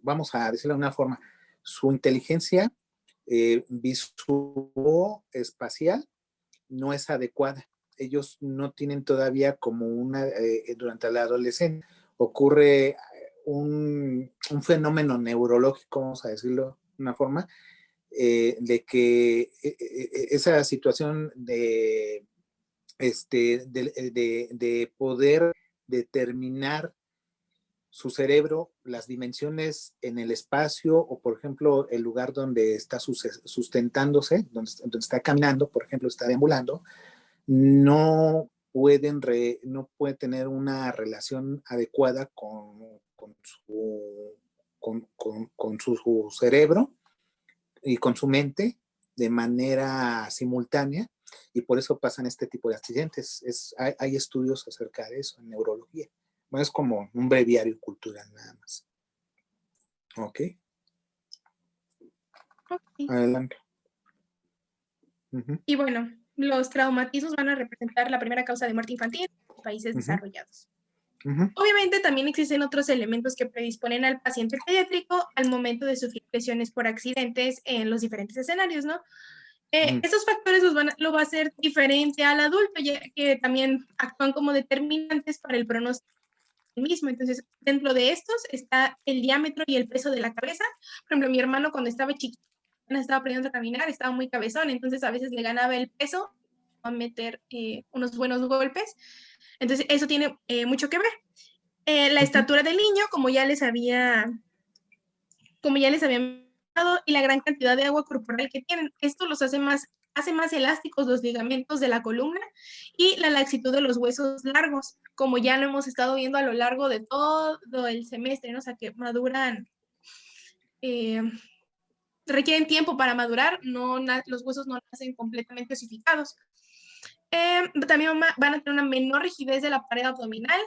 vamos a decirlo de una forma, su inteligencia visuoespacial no es adecuada. Ellos no tienen todavía como durante la adolescencia ocurre un fenómeno neurológico, vamos a decirlo de una forma, de que esa situación de poder determinar su cerebro, las dimensiones en el espacio o, por ejemplo, el lugar donde está sustentándose, donde está caminando, por ejemplo, está deambulando, no puede tener una relación adecuada con su cerebro y con su mente de manera simultánea, y por eso pasan este tipo de accidentes. Hay estudios acerca de eso en neurología. Bueno, es como un breviario cultural nada más. ¿Ok? Ok. Adelante. Uh-huh. Y bueno, los traumatismos van a representar la primera causa de muerte infantil en países desarrollados. Obviamente también existen otros elementos que predisponen al paciente pediátrico al momento de sufrir lesiones por accidentes en los diferentes escenarios, ¿no? Estos factores lo va a hacer diferente al adulto, ya que también actúan como determinantes para el pronóstico mismo. Entonces, dentro de estos está el diámetro y el peso de la cabeza. Por ejemplo, mi hermano cuando estaba chiquito, estaba aprendiendo a caminar, estaba muy cabezón, entonces a veces le ganaba el peso a meter unos buenos golpes. Entonces, eso tiene mucho que ver. La estatura del niño, como ya les había mencionado, y la gran cantidad de agua corporal que tienen. Esto los hace más elásticos los ligamentos de la columna y la laxitud de los huesos largos, como ya lo hemos estado viendo a lo largo de todo el semestre, ¿no? O sea, que maduran, requieren tiempo para madurar, los huesos no nacen completamente osificados. También van a tener una menor rigidez de la pared abdominal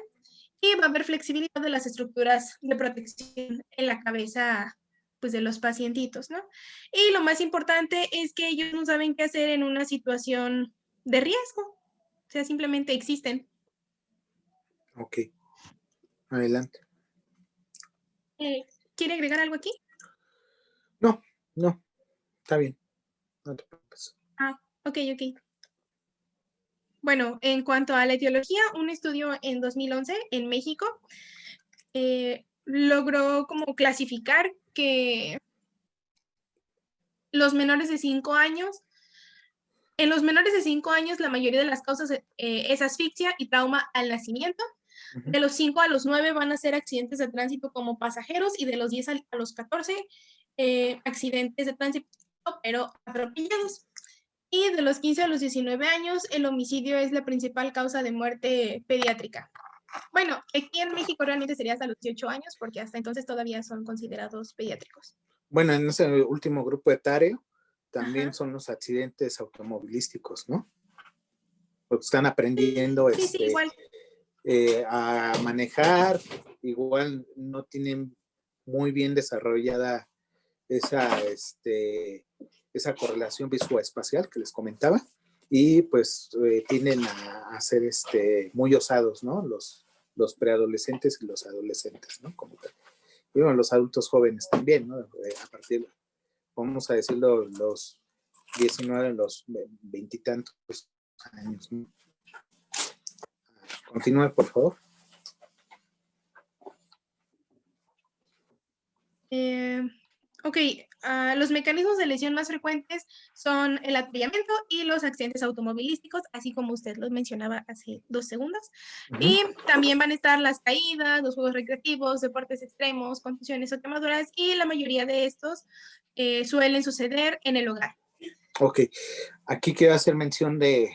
y va a haber flexibilidad de las estructuras de protección en la cabeza, pues, de los pacientitos, ¿no? Y lo más importante es que ellos no saben qué hacer en una situación de riesgo. O sea, simplemente existen. Ok. Adelante. ¿Quiere agregar algo aquí? No, está bien. No te preocupes. Ok. Bueno, en cuanto a la etiología, un estudio en 2011 en México logró como clasificar que los menores de 5 años, en los menores de 5 años la mayoría de las causas es asfixia y trauma al nacimiento. De los 5 a los 9 van a ser accidentes de tránsito como pasajeros y de los 10 a los 14 accidentes de tránsito pero atropellados. Y de los 15 a los 19 años el homicidio es la principal causa de muerte pediátrica. Bueno, aquí en México realmente sería hasta los 18 años porque hasta entonces todavía son considerados pediátricos. Bueno, en ese último grupo etario también son los accidentes automovilísticos, ¿no? Porque están aprendiendo sí, igual. A manejar, igual no tienen muy bien desarrollada esa correlación visuoespacial que les comentaba, y pues tienden a ser muy osados, ¿no? Los preadolescentes y los adolescentes, ¿no? Como tal. Y bueno, los adultos jóvenes también, ¿no? A partir, vamos a decirlo, los 19, los 20 y tantos años, ¿no? Continúe, por favor. Ok, los mecanismos de lesión más frecuentes son el atropellamiento y los accidentes automovilísticos, así como usted los mencionaba hace 2 segundos. Y también van a estar las caídas, los juegos recreativos, deportes extremos, contusiones o quemaduras, y la mayoría de estos suelen suceder en el hogar. Ok, aquí quiero hacer mención de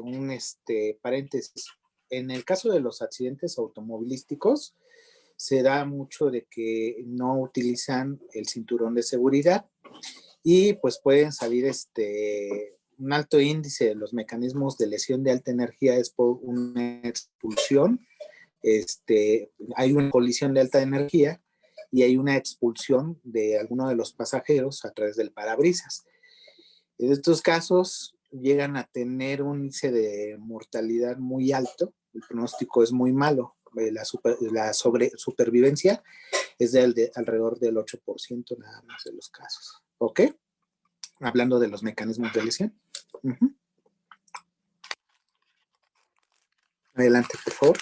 un paréntesis. En el caso de los accidentes automovilísticos, se da mucho de que no utilizan el cinturón de seguridad y pues pueden salir un alto índice de los mecanismos de lesión de alta energía es por una expulsión, hay una colisión de alta energía y hay una expulsión de alguno de los pasajeros a través del parabrisas. En estos casos llegan a tener un índice de mortalidad muy alto, el pronóstico es muy malo, la supervivencia es de alrededor del 8% nada más de los casos, ¿ok? Hablando de los mecanismos de lesión. Uh-huh. Adelante, por favor.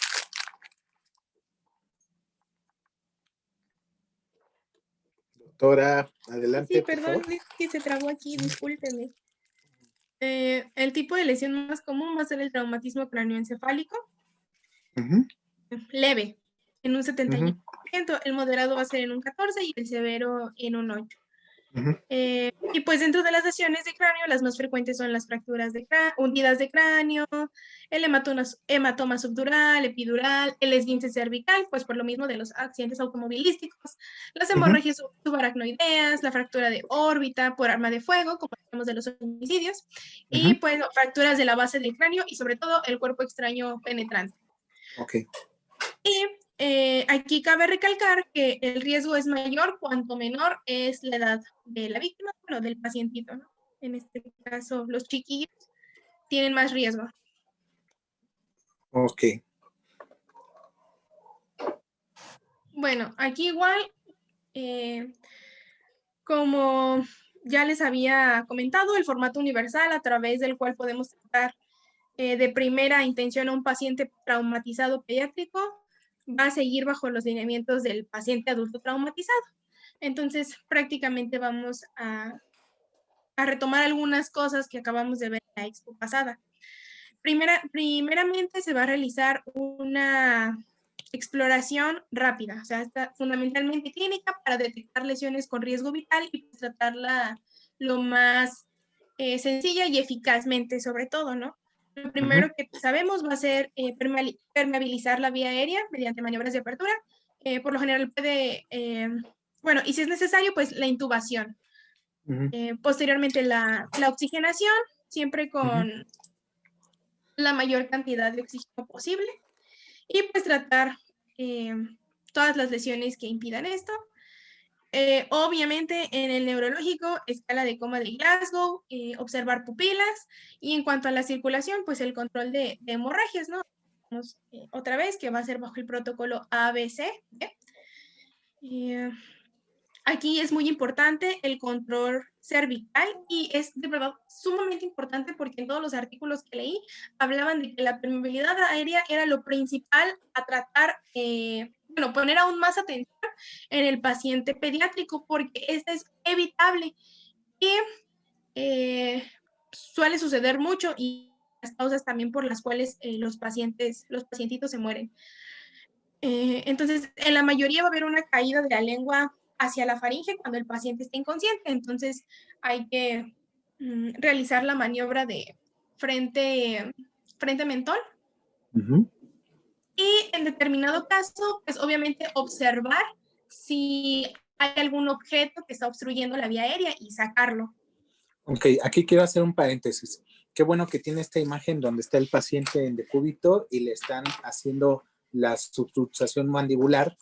Doctora, adelante, Sí, por perdón, favor. es que se trabó aquí, discúlpeme. El tipo de lesión más común va a ser el traumatismo cráneoencefálico, Uh-huh. leve, en un 71%, Uh-huh. el moderado va a ser en un 14% y el severo en un 8%. Uh-huh. Y pues dentro de las lesiones de cráneo, las más frecuentes son las fracturas de hundidas de cráneo, el hematoma subdural, epidural, el esguince cervical, pues por lo mismo de los accidentes automovilísticos, las hemorragias subaracnoideas, la fractura de órbita por arma de fuego, como hablamos de los homicidios, y pues fracturas de la base del cráneo y sobre todo el cuerpo extraño penetrante. Ok. Y aquí cabe recalcar que el riesgo es mayor cuanto menor es la edad de la víctima, bueno, del pacientito, ¿no? En este caso, los chiquillos tienen más riesgo. Ok. Bueno, aquí igual, como ya les había comentado, el formato universal a través del cual podemos tratar de primera intención a un paciente traumatizado pediátrico va a seguir bajo los lineamientos del paciente adulto traumatizado. Entonces, prácticamente vamos a retomar algunas cosas que acabamos de ver en la expo pasada. Primeramente se va a realizar una exploración rápida, o sea, fundamentalmente clínica para detectar lesiones con riesgo vital y pues, tratarla lo más sencilla y eficazmente, sobre todo, ¿no? Lo primero que sabemos va a ser permeabilizar la vía aérea mediante maniobras de apertura. Por lo general puede, bueno, y si es necesario, pues la intubación. Posteriormente la oxigenación, siempre con la mayor cantidad de oxígeno posible. Y pues tratar todas las lesiones que impidan esto. Obviamente en el neurológico, escala de coma de Glasgow, observar pupilas y en cuanto a la circulación, pues el control de hemorragias, ¿no? Otra vez que va a ser bajo el protocolo ABC. Aquí es muy importante el control cervical y es de verdad sumamente importante porque en todos los artículos que leí hablaban de que la permeabilidad aérea era lo principal a tratar, bueno, poner aún más atención en el paciente pediátrico porque este es evitable y suele suceder mucho y las causas también por las cuales los pacientitos se mueren. Entonces, en la mayoría va a haber una caída de la lengua hacia la faringe cuando el paciente está inconsciente, entonces hay que realizar la maniobra de frente mentón. Y en determinado caso, pues obviamente observar si hay algún objeto que está obstruyendo la vía aérea y sacarlo. Ok, aquí quiero hacer un paréntesis. Qué bueno que tiene esta imagen donde está el paciente en decúbito y le están haciendo la subluxación mandibular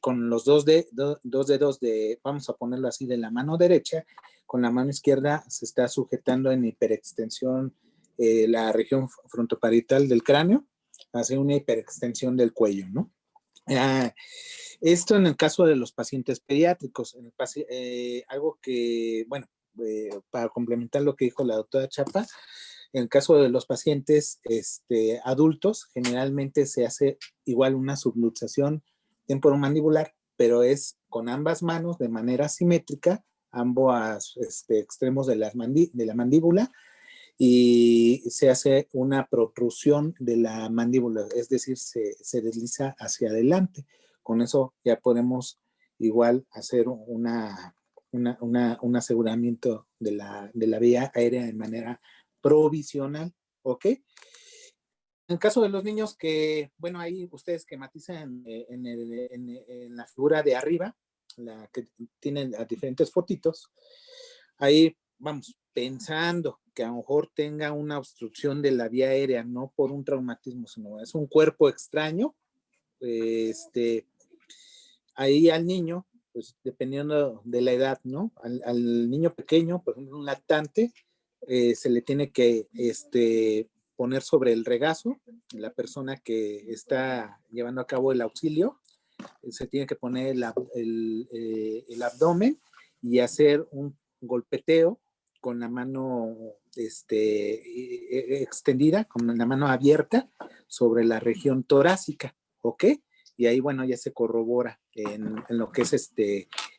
con los dos dedos de, vamos a ponerlo así, de la mano derecha, con la mano izquierda se está sujetando en hiperextensión la región frontoparietal del cráneo, hace una hiperextensión del cuello, ¿no? Esto en el caso de los pacientes pediátricos, algo que, bueno, para complementar lo que dijo la doctora Chapa, en el caso de los pacientes adultos, generalmente se hace igual una subluxación temporomandibular, pero es con ambas manos de manera simétrica, ambos extremos de la mandíbula, y se hace una protrusión de la mandíbula, es decir, se desliza hacia adelante. Con eso ya podemos igual hacer un aseguramiento de la vía aérea de manera provisional, ¿ok? En el caso de los niños que, bueno, ahí ustedes que matizan en la figura de arriba, la que tienen a diferentes fotitos, ahí vamos, pensando que a lo mejor tenga una obstrucción de la vía aérea, no por un traumatismo, sino es un cuerpo extraño, ahí al niño, pues dependiendo de la edad, ¿no? Al niño pequeño, por ejemplo, un lactante, se le tiene que poner sobre el regazo, la persona que está llevando a cabo el auxilio, se tiene que poner el abdomen y hacer un golpeteo con la mano extendida, con la mano abierta sobre la región torácica, ¿ok? Y ahí, bueno, ya se corrobora en lo que es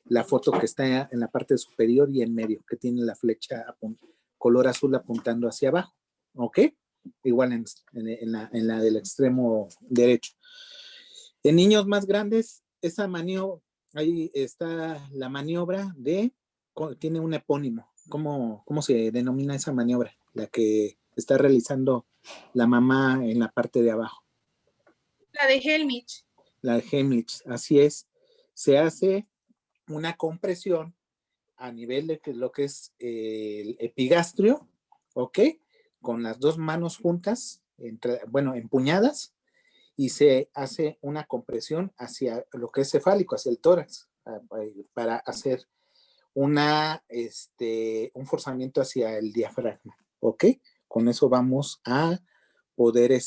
la foto que está en la parte superior y en medio, que tiene la flecha color azul apuntando hacia abajo, ¿ok? Igual en la del extremo derecho. En niños más grandes, esa maniobra, ahí está la maniobra tiene un epónimo. ¿Cómo se denomina esa maniobra? La que está realizando la mamá en la parte de abajo. La de Helmich. La de Heimlich, así es. Se hace una compresión a nivel de lo que es el epigastrio, ¿ok? Con las dos manos juntas, empuñadas, y se hace una compresión hacia lo que es cefálico, hacia el tórax, para hacer un forzamiento hacia el diafragma, ¿ok? Con eso vamos a poder,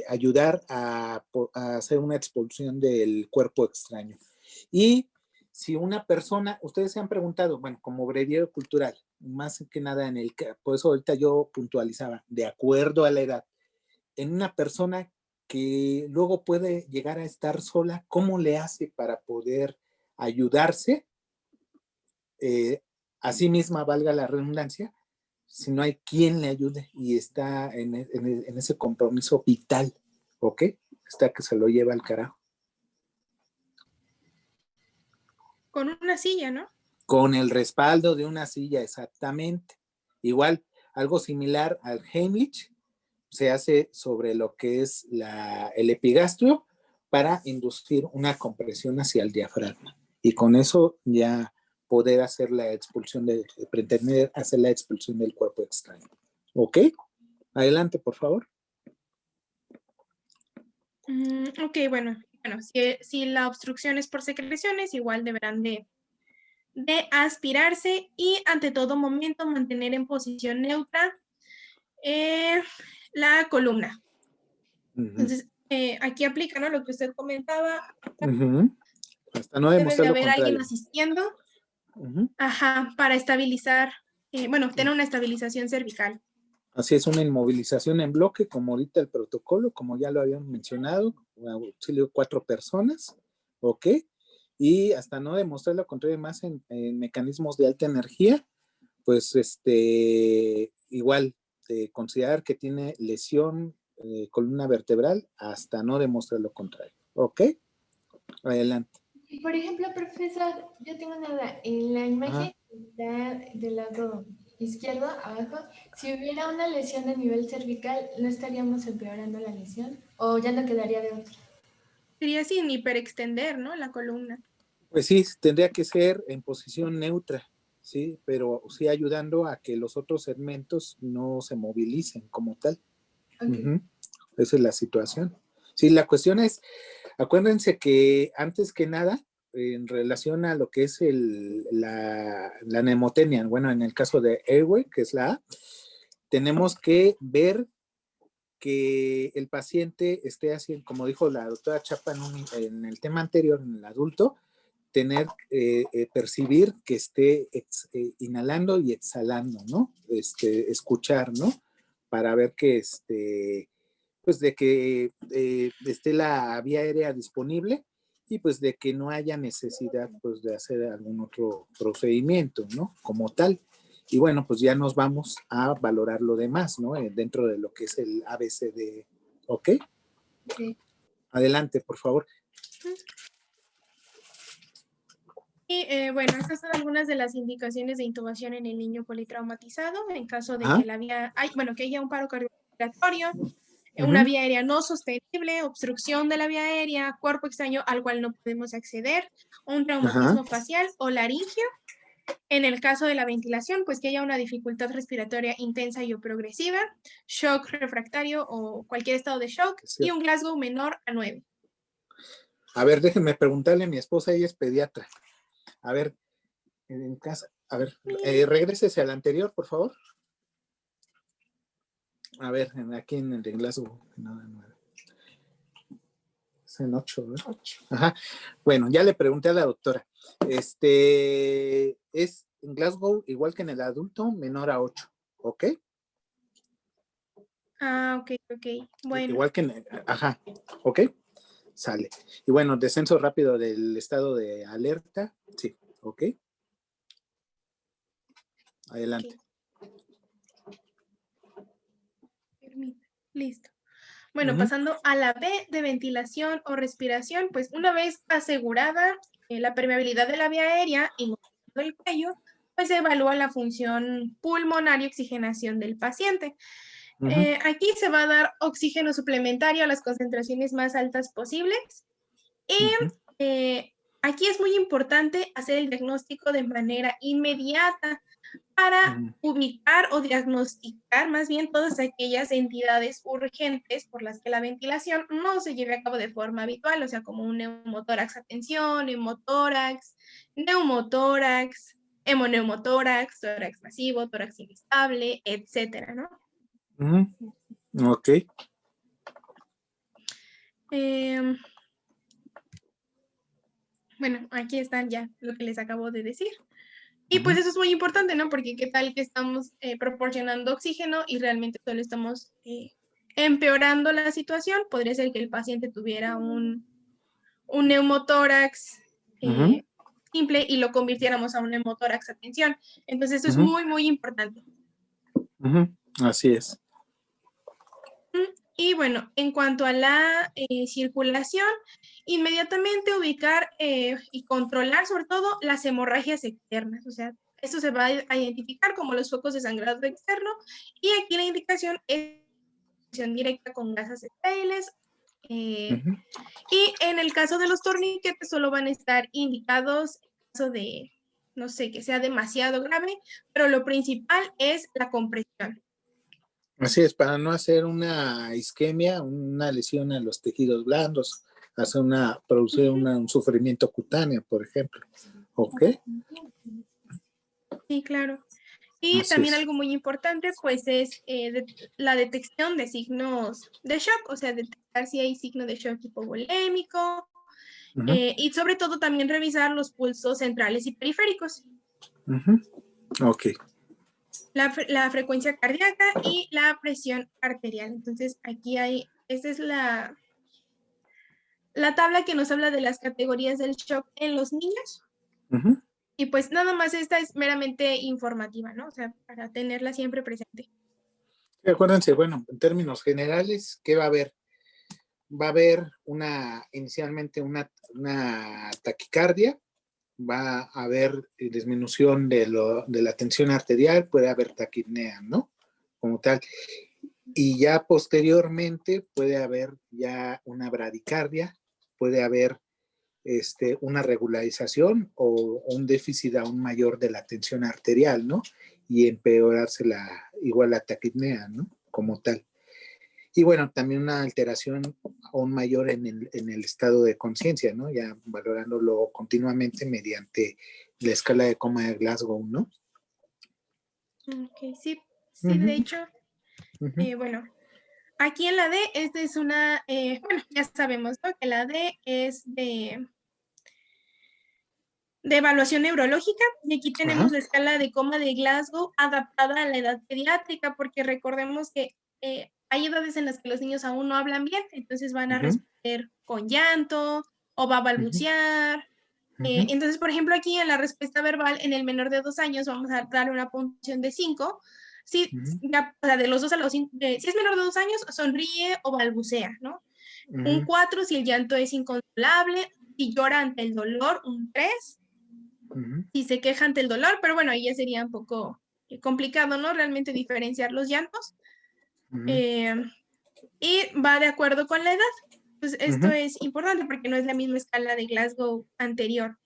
ayudar a hacer una expulsión del cuerpo extraño. Y si una persona, ustedes se han preguntado, bueno, como breviario cultural, más que nada por eso ahorita yo puntualizaba, de acuerdo a la edad, en una persona que luego puede llegar a estar sola, ¿cómo le hace para poder ayudarse? A sí misma, valga la redundancia, si no hay quien le ayude y está en ese compromiso vital, ¿ok? Está que se lo lleva al carajo. Con una silla, ¿no? Con el respaldo de una silla, exactamente. Igual, algo similar al Heimlich, se hace sobre lo que es el epigastrio para inducir una compresión hacia el diafragma. Y con eso ya poder hacer la expulsión pretender hacer la expulsión del cuerpo extraño. ¿Ok? Adelante, por favor. Ok, bueno, si la obstrucción es por secreciones, igual deberán de aspirarse y ante todo momento mantener en posición neutra la columna. Entonces, aquí aplica, ¿no? Lo que usted comentaba. Hasta no debe de demostrar lo haber contrario. alguien asistiendo, para estabilizar, tener una estabilización cervical. Así es, una inmovilización en bloque, como ahorita el protocolo, como ya lo habíamos mencionado, auxilio 4 personas, ¿ok? Y hasta no demostrar lo contrario, más en mecanismos de alta energía, pues igual considerar que tiene lesión columna vertebral hasta no demostrar lo contrario, ¿ok? Adelante. Por ejemplo, profesor, yo tengo una duda. En la imagen está del lado izquierdo, abajo, si hubiera una lesión a nivel cervical, ¿no estaríamos empeorando la lesión? ¿O ya no quedaría de otra? Sería sin hiperextender, ¿no? La columna. Pues sí, tendría que ser en posición neutra, ¿sí? Pero sí ayudando a que los otros segmentos no se movilicen como tal. Okay. Esa es la situación. Sí, la cuestión es, acuérdense que antes que nada, en relación a lo que es la nemotenia, bueno, en el caso de airway, que es la A, tenemos que ver que el paciente esté haciendo, como dijo la doctora Chapa en el tema anterior, en el adulto, percibir que esté inhalando y exhalando, ¿no? Escuchar, ¿no? Para ver que pues de que esté la vía aérea disponible y pues de que no haya necesidad pues de hacer algún otro procedimiento, ¿no? Como tal. Y bueno, pues ya nos vamos a valorar lo demás, ¿no? Dentro de lo que es el ABCD, ¿ok? Okay. Adelante, por favor. Y estas son algunas de las indicaciones de intubación en el niño politraumatizado en caso de que que haya un paro cardiorrespiratorio, una vía aérea no sostenible, obstrucción de la vía aérea, cuerpo extraño al cual no podemos acceder, un traumatismo facial o laringio. En el caso de la ventilación, pues que haya una dificultad respiratoria intensa y o progresiva, shock refractario o cualquier estado de shock, y un Glasgow menor a 9. A ver, déjenme preguntarle a mi esposa, ella es pediatra. A ver, En casa. A ver, regrésese al anterior, por favor. A ver, aquí en el de Glasgow. Nada, 9. Es en 8, ¿verdad? 8. Ajá. Bueno, ya le pregunté a la doctora. Es en Glasgow igual que en el adulto, menor a 8. ¿Ok? Ah, ok. Bueno. Igual que en ajá. ¿Ok? Sale. Y bueno, descenso rápido del estado de alerta. Sí. ¿Ok? Adelante. Okay. Listo. Bueno, pasando a la B de ventilación o respiración, pues una vez asegurada la permeabilidad de la vía aérea y el cuello, pues se evalúa la función pulmonar y oxigenación del paciente. Aquí se va a dar oxígeno suplementario a las concentraciones más altas posibles. Y aquí es muy importante hacer el diagnóstico de manera inmediata para ubicar o diagnosticar más bien todas aquellas entidades urgentes por las que la ventilación no se lleve a cabo de forma habitual, o sea, como un neumotórax, atención, neumotórax, hemoneumotórax, tórax masivo, tórax inestable, etcétera, ¿no? Ok. Bueno, aquí están ya lo que les acabo de decir. Y pues eso es muy importante, ¿no? Porque qué tal que estamos proporcionando oxígeno y realmente solo estamos empeorando la situación. Podría ser que el paciente tuviera un neumotórax simple y lo convirtiéramos a un neumotórax atención. Entonces eso es muy, muy importante. Así es. Y bueno, en cuanto a la circulación, inmediatamente ubicar y controlar sobre todo las hemorragias externas. O sea, esto se va a identificar como los focos de sangrado externo y aquí la indicación es directa con gasas estériles. Y en el caso de los torniquetes solo van a estar indicados en caso de, no sé, que sea demasiado grave, pero lo principal es la compresión. Así es, para no hacer una isquemia, una lesión a los tejidos blandos, producir un sufrimiento cutáneo, por ejemplo. ¿Ok? Sí, claro. Y Así también es. algo muy importante, pues, es la detección de signos de shock, o sea, detectar si hay signo de shock hipovolémico, y sobre todo también revisar los pulsos centrales y periféricos. Ok. La frecuencia cardíaca y la presión arterial. Entonces, aquí esta es la tabla que nos habla de las categorías del shock en los niños. Y pues nada más esta es meramente informativa, ¿no? O sea, para tenerla siempre presente. Acuérdense, bueno, en términos generales, ¿qué va a haber? Va a haber inicialmente una taquicardia, va a haber disminución de la tensión arterial, puede haber taquipnea, ¿no? Como tal. Y ya posteriormente puede haber ya una bradicardia, puede haber una regularización o un déficit aún mayor de la tensión arterial, ¿no? Y empeorarse igual la taquipnea, ¿no? Como tal. Y bueno, también una alteración aún mayor en el estado de conciencia, ¿no? Ya valorándolo continuamente mediante la escala de coma de Glasgow, ¿no? Ok, sí, de hecho, bueno, aquí en la D, esta es una, bueno, ya sabemos, ¿no? Que la D es de evaluación neurológica, y aquí tenemos la escala de coma de Glasgow adaptada a la edad pediátrica, porque recordemos que hay edades en las que los niños aún no hablan bien, entonces van a responder con llanto o va a balbucear. Entonces, por ejemplo, aquí en la respuesta verbal, en el menor de 2 años, vamos a darle una puntuación de 5. Si, o sea, de los 2 a los 5, si es menor de 2 años, sonríe o balbucea, ¿no? Un 4 si el llanto es incontrolable, si llora ante el dolor, un 3. Si se queja ante el dolor, pero bueno, ahí ya sería un poco complicado, ¿no? Realmente diferenciar los llantos. Y va de acuerdo con la edad. Pues esto es importante porque no es la misma escala de Glasgow anterior.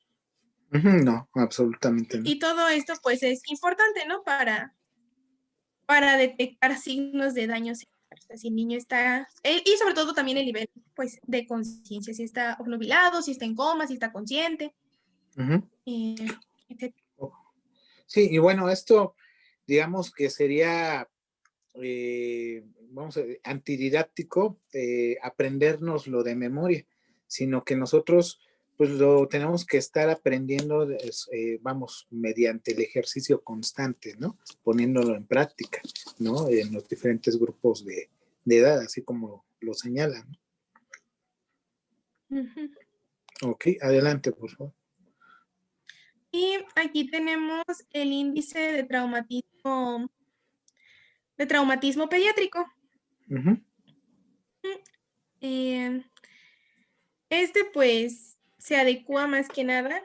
No, absolutamente no. Y todo esto pues es importante, ¿no? Para detectar signos de daño cerebral. O sea, si el niño está, y sobre todo también el nivel pues de conciencia, si está obnubilado, si está en coma, si está consciente. Sí, y bueno, esto digamos que sería, vamos a ver, antididáctico, aprendernos lo de memoria, sino que nosotros pues lo tenemos que estar aprendiendo, vamos, mediante el ejercicio constante, ¿no? Poniéndolo en práctica, ¿no? En los diferentes grupos de edad, así como lo señalan. Ujú. Ok, adelante, por favor. Y aquí tenemos el índice de traumatismo pediátrico. Uh-huh. Eh, Este pues se adecua más que nada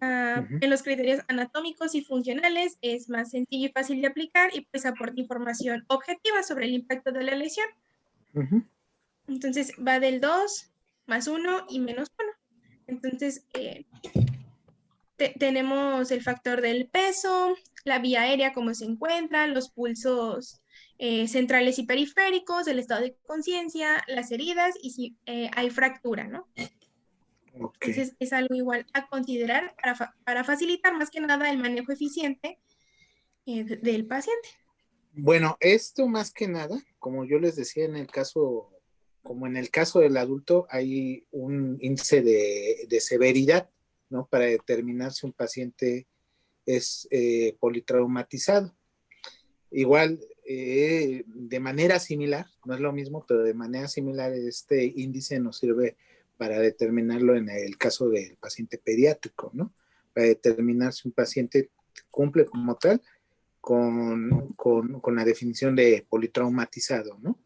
Uh-huh. en los criterios anatómicos y funcionales, es más sencillo y fácil de aplicar y pues aporta información objetiva sobre el impacto de la lesión. Uh-huh. Entonces va del 2 más 1 y menos 1. Entonces tenemos el factor del peso, la vía aérea, cómo se encuentra, los pulsos centrales y periféricos, el estado de conciencia, las heridas y si hay fractura, ¿no? Ok. Entonces es algo igual a considerar para facilitar más que nada el manejo eficiente del paciente. Bueno, esto más que nada, como yo les decía como en el caso del adulto, hay un índice de severidad, ¿no? Para determinar si un paciente es politraumatizado. Igual, de manera similar, no es lo mismo, pero de manera similar este índice nos sirve para determinarlo en el caso del paciente pediátrico, ¿no? Para determinar si un paciente cumple como tal con la definición de politraumatizado, ¿no?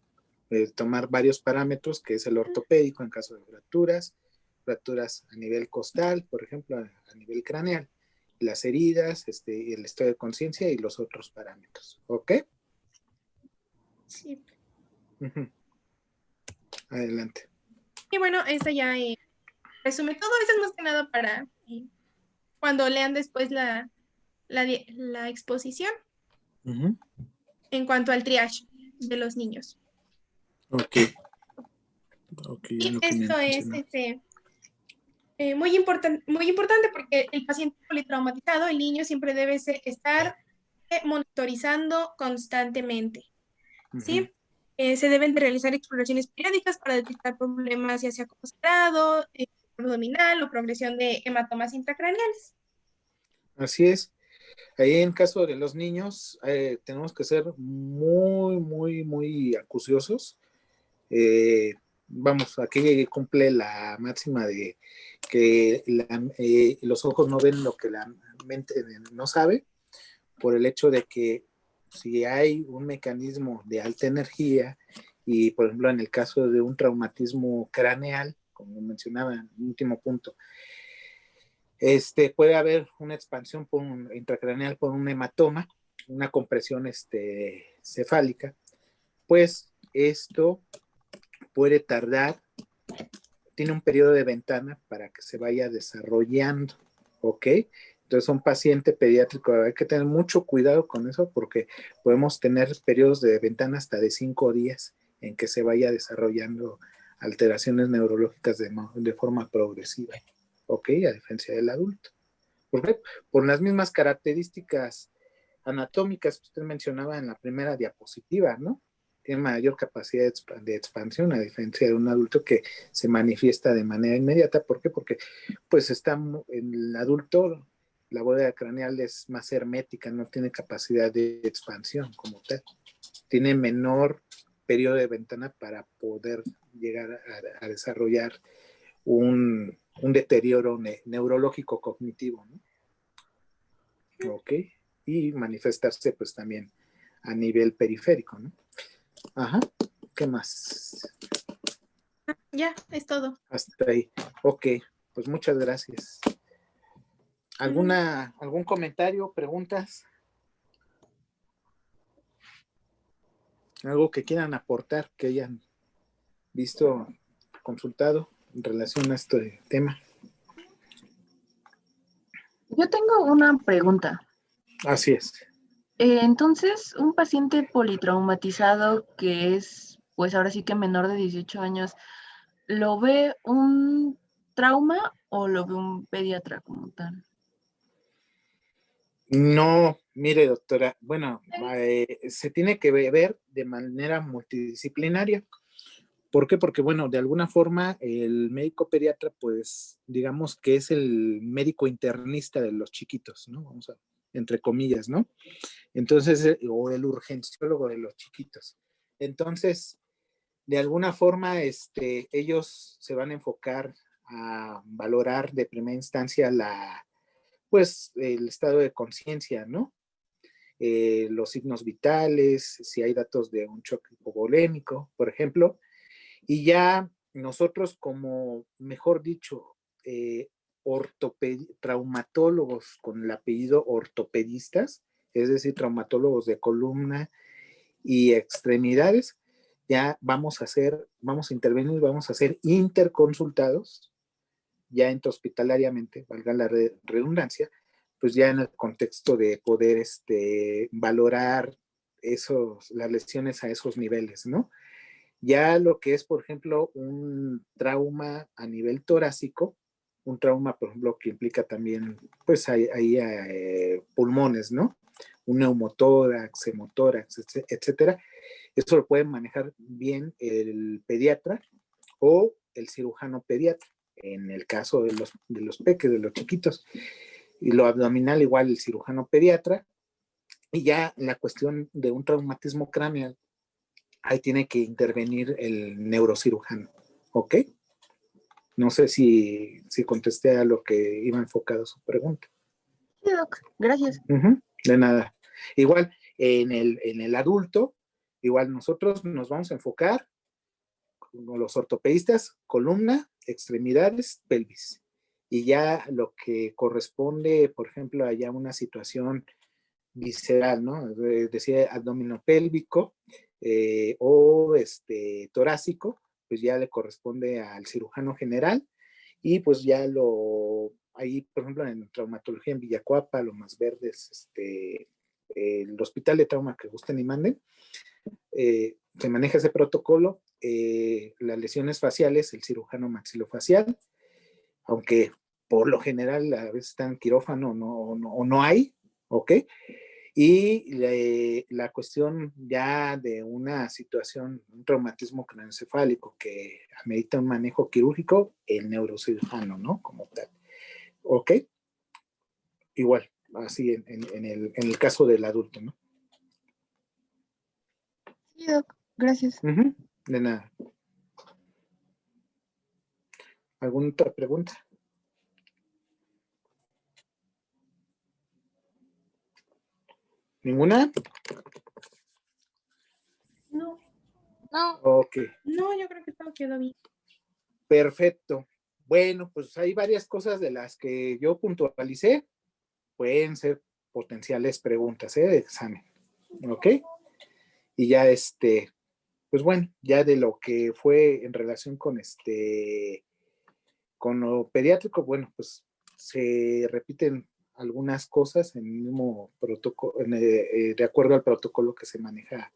Tomar varios parámetros, que es el ortopédico en caso de fracturas a nivel costal, por ejemplo, a nivel craneal, las heridas, el estado de conciencia y los otros parámetros. ¿Ok? Sí. Uh-huh. Adelante. Y bueno, esta ya resume todo. Eso es más que nada para cuando lean después la exposición Uh-huh. en cuanto al triage de los niños. Ok. Ok, Y lo que me esto es mencionó. muy importante porque el paciente politraumatizado, el niño siempre debe estar monitorizando constantemente, ¿sí? Uh-huh. Se deben de realizar exploraciones periódicas para detectar problemas ya sea como sangrado, abdominal o progresión de hematomas intracraneales. Así es. Ahí en caso de los niños, tenemos que ser muy, muy, muy acuciosos. Vamos, aquí cumple la máxima de que los ojos no ven lo que la mente no sabe, por el hecho de que si hay un mecanismo de alta energía y, por ejemplo, en el caso de un traumatismo craneal, como mencionaba en el último punto, puede haber una expansión intracraneal por un hematoma, una compresión cefálica, pues esto puede tardar, tiene un periodo de ventana para que se vaya desarrollando, ¿ok? Entonces, un paciente pediátrico hay que tener mucho cuidado con eso porque podemos tener periodos de ventana hasta de 5 días en que se vaya desarrollando alteraciones neurológicas de forma progresiva, ¿ok? A diferencia del adulto. ¿Por qué? Por las mismas características anatómicas que usted mencionaba en la primera diapositiva, ¿no? Tiene mayor capacidad de expansión a diferencia de un adulto que se manifiesta de manera inmediata. ¿Por qué? Porque pues en el adulto la bóveda craneal es más hermética, no tiene capacidad de expansión como tal. Tiene menor periodo de ventana para poder llegar a desarrollar un deterioro neurológico cognitivo, ¿no? Ok. Y manifestarse pues también a nivel periférico, ¿no? Ajá. ¿Qué más? Ya, es todo. Hasta ahí. Ok, pues muchas gracias. ¿Algún comentario, preguntas? ¿Algo que quieran aportar, que hayan visto, consultado en relación a este tema? Yo tengo una pregunta. Así es. Entonces, un paciente politraumatizado que es, pues ahora sí que menor de 18 años, ¿lo ve un trauma o lo ve un pediatra como tal? No, mire, doctora, bueno, se tiene que ver de manera multidisciplinaria. ¿Por qué? Porque, bueno, de alguna forma el médico pediatra, pues, digamos que es el médico internista de los chiquitos, ¿no? Vamos a, entre comillas, ¿no? Entonces, o el urgenciólogo de los chiquitos. Entonces, de alguna forma, ellos se van a enfocar a valorar de primera instancia pues, el estado de conciencia, ¿no? Los signos vitales, si hay datos de un choque hipovolémico, por ejemplo, y ya nosotros como, mejor dicho, traumatólogos con el apellido ortopedistas, es decir, traumatólogos de columna y extremidades, ya vamos a intervenir, vamos a ser interconsultados, ya intrahospitalariamente, valga la redundancia, pues ya en el contexto de poder valorar las lesiones a esos niveles, ¿no? Ya lo que es, por ejemplo, un trauma a nivel torácico, un trauma, por ejemplo, que implica también, pues, ahí pulmones, ¿no? Un neumotórax, hemotórax, etcétera. Eso lo puede manejar bien el pediatra o el cirujano pediatra, en el caso de los peques, de los chiquitos. Y lo abdominal igual el cirujano pediatra. Y ya la cuestión de un traumatismo craneal, ahí tiene que intervenir el neurocirujano, ¿ok? No sé si contesté a lo que iba enfocado su pregunta. Sí, doc, gracias. De nada. Igual, en el adulto, igual nosotros nos vamos a enfocar, como los ortopedistas, columna, extremidades, pelvis. Y ya lo que corresponde, por ejemplo, allá una situación visceral, ¿no? Decía abdominopélvico o torácico, pues ya le corresponde al cirujano general y pues ya ahí, por ejemplo, en traumatología en Villacuapa, Lomas Verdes, el hospital de trauma que gusten y manden, se maneja ese protocolo, las lesiones faciales, el cirujano maxilofacial, aunque por lo general a veces está en quirófano o no hay, ¿ok? Y la cuestión ya de una situación, un traumatismo craneoencefálico que amerita un manejo quirúrgico, el neurocirujano, ¿no? Como tal. ¿Ok? Igual, así en el caso del adulto, ¿no? Sí, doc, gracias. De nada. ¿Alguna otra pregunta? ¿Ninguna? No, No, Ok, no, yo creo que todo quedó bien. perfecto. Bueno, pues hay varias cosas de las que yo puntualicé. Pueden ser potenciales preguntas de examen. ¿Ok? Y ya pues bueno, ya de lo que fue en relación con lo pediátrico, bueno, pues se repiten algunas cosas en el mismo protocolo, de acuerdo al protocolo que se maneja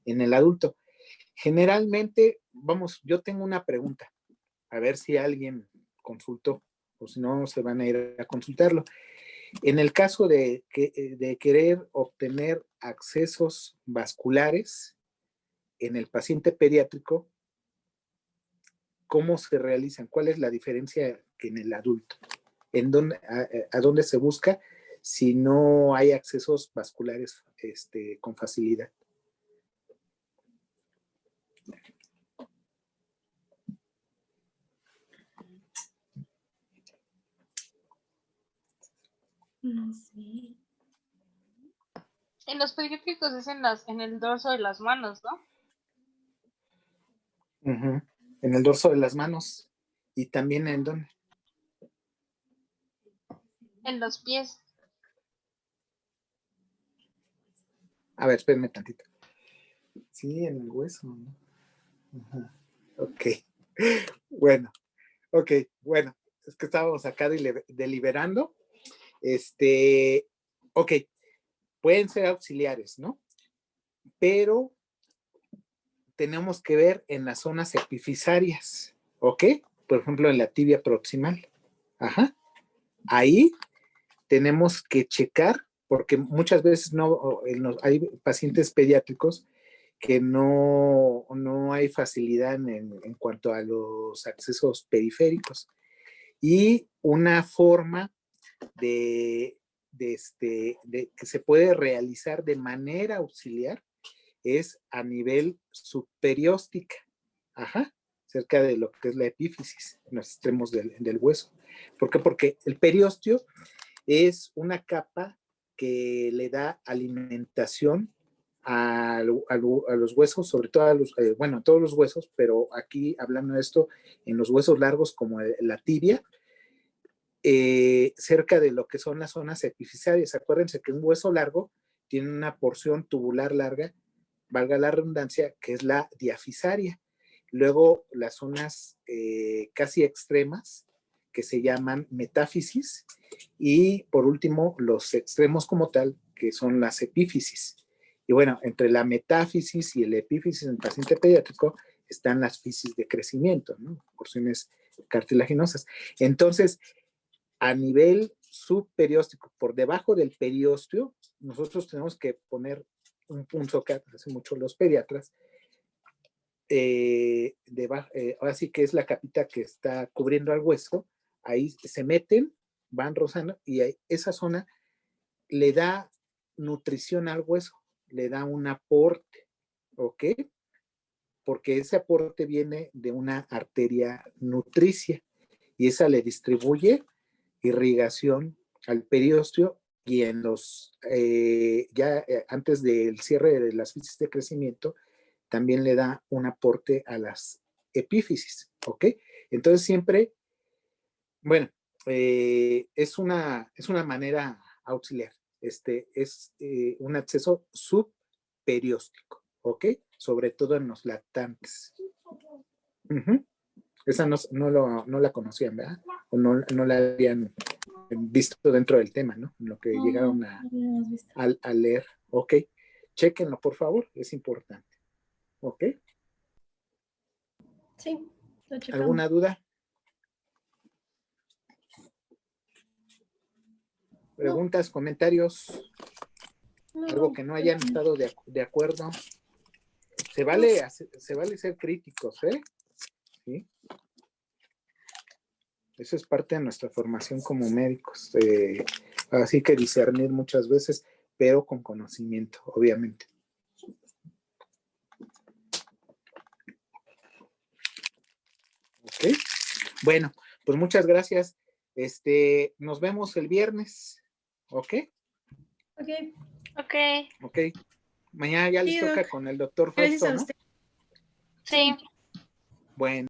en el adulto. Generalmente, vamos, yo tengo una pregunta, a ver si alguien consultó, o si no, se van a ir a consultarlo. En el caso de querer obtener accesos vasculares en el paciente pediátrico, ¿cómo se realizan? ¿Cuál es la diferencia que en el adulto? ¿A dónde se busca si no hay accesos vasculares con facilidad? No sé. en los pediátricos es en el dorso de las manos, ¿no? En el dorso de las manos. ¿Y también en dónde? En los pies. A ver, espérenme tantito. Sí, en el hueso, ¿no? Ajá. Ok. Bueno, ok, bueno. Es que estábamos acá deliberando. Ok, pueden ser auxiliares, ¿no? Pero tenemos que ver en las zonas epifisarias, ¿ok? Por ejemplo, en la tibia proximal. Ajá. Ahí tenemos que checar porque muchas veces hay pacientes pediátricos que no hay facilidad en cuanto a los accesos periféricos. Y una forma de que se puede realizar de manera auxiliar es a nivel subperióstica, cerca de lo que es la epífisis, en los extremos del hueso. ¿Por qué? Porque el periósteo es una capa que le da alimentación a los huesos, sobre todo a todos los huesos, pero aquí hablando de esto, en los huesos largos como la tibia, cerca de lo que son las zonas epifisarias. Acuérdense que un hueso largo tiene una porción tubular larga, valga la redundancia, que es la diafisaria. Luego las zonas casi extremas, que se llaman metáfisis, y por último los extremos como tal, que son las epífisis. Y bueno, entre la metáfisis y el epífisis en el paciente pediátrico están las fisis de crecimiento, ¿no? Porciones cartilaginosas. Entonces, a nivel subperióstico, por debajo del periósteo, nosotros tenemos que poner un punzo que hacen mucho los pediatras, ahora sí que es la capita que está cubriendo al hueso, ahí se meten, van rozando, y esa zona le da nutrición al hueso, le da un aporte, ¿ok? Porque ese aporte viene de una arteria nutricia, y esa le distribuye irrigación al periósteo, y en antes del cierre de las fisis de crecimiento, también le da un aporte a las epífisis, ¿ok? Entonces siempre, bueno, es una manera auxiliar, es un acceso subperióstico, ¿ok? Sobre todo en los lactantes. Esa no la conocían, ¿verdad? O no la habían visto dentro del tema, ¿no? En lo que llegaron a leer. Ok, chéquenlo, por favor, es importante. Ok. Sí, lo checamos. ¿Alguna duda? ¿Preguntas, comentarios? Algo que no hayan estado de acuerdo. Se vale ser críticos, ¿eh? ¿Sí? Eso es parte de nuestra formación como médicos. Así que discernir muchas veces, pero con conocimiento, obviamente. Ok. Bueno, pues muchas gracias. Nos vemos el viernes. ¿Ok? Ok. Mañana ya les toca con el doctor Fausto, ¿no? Sí. Bueno.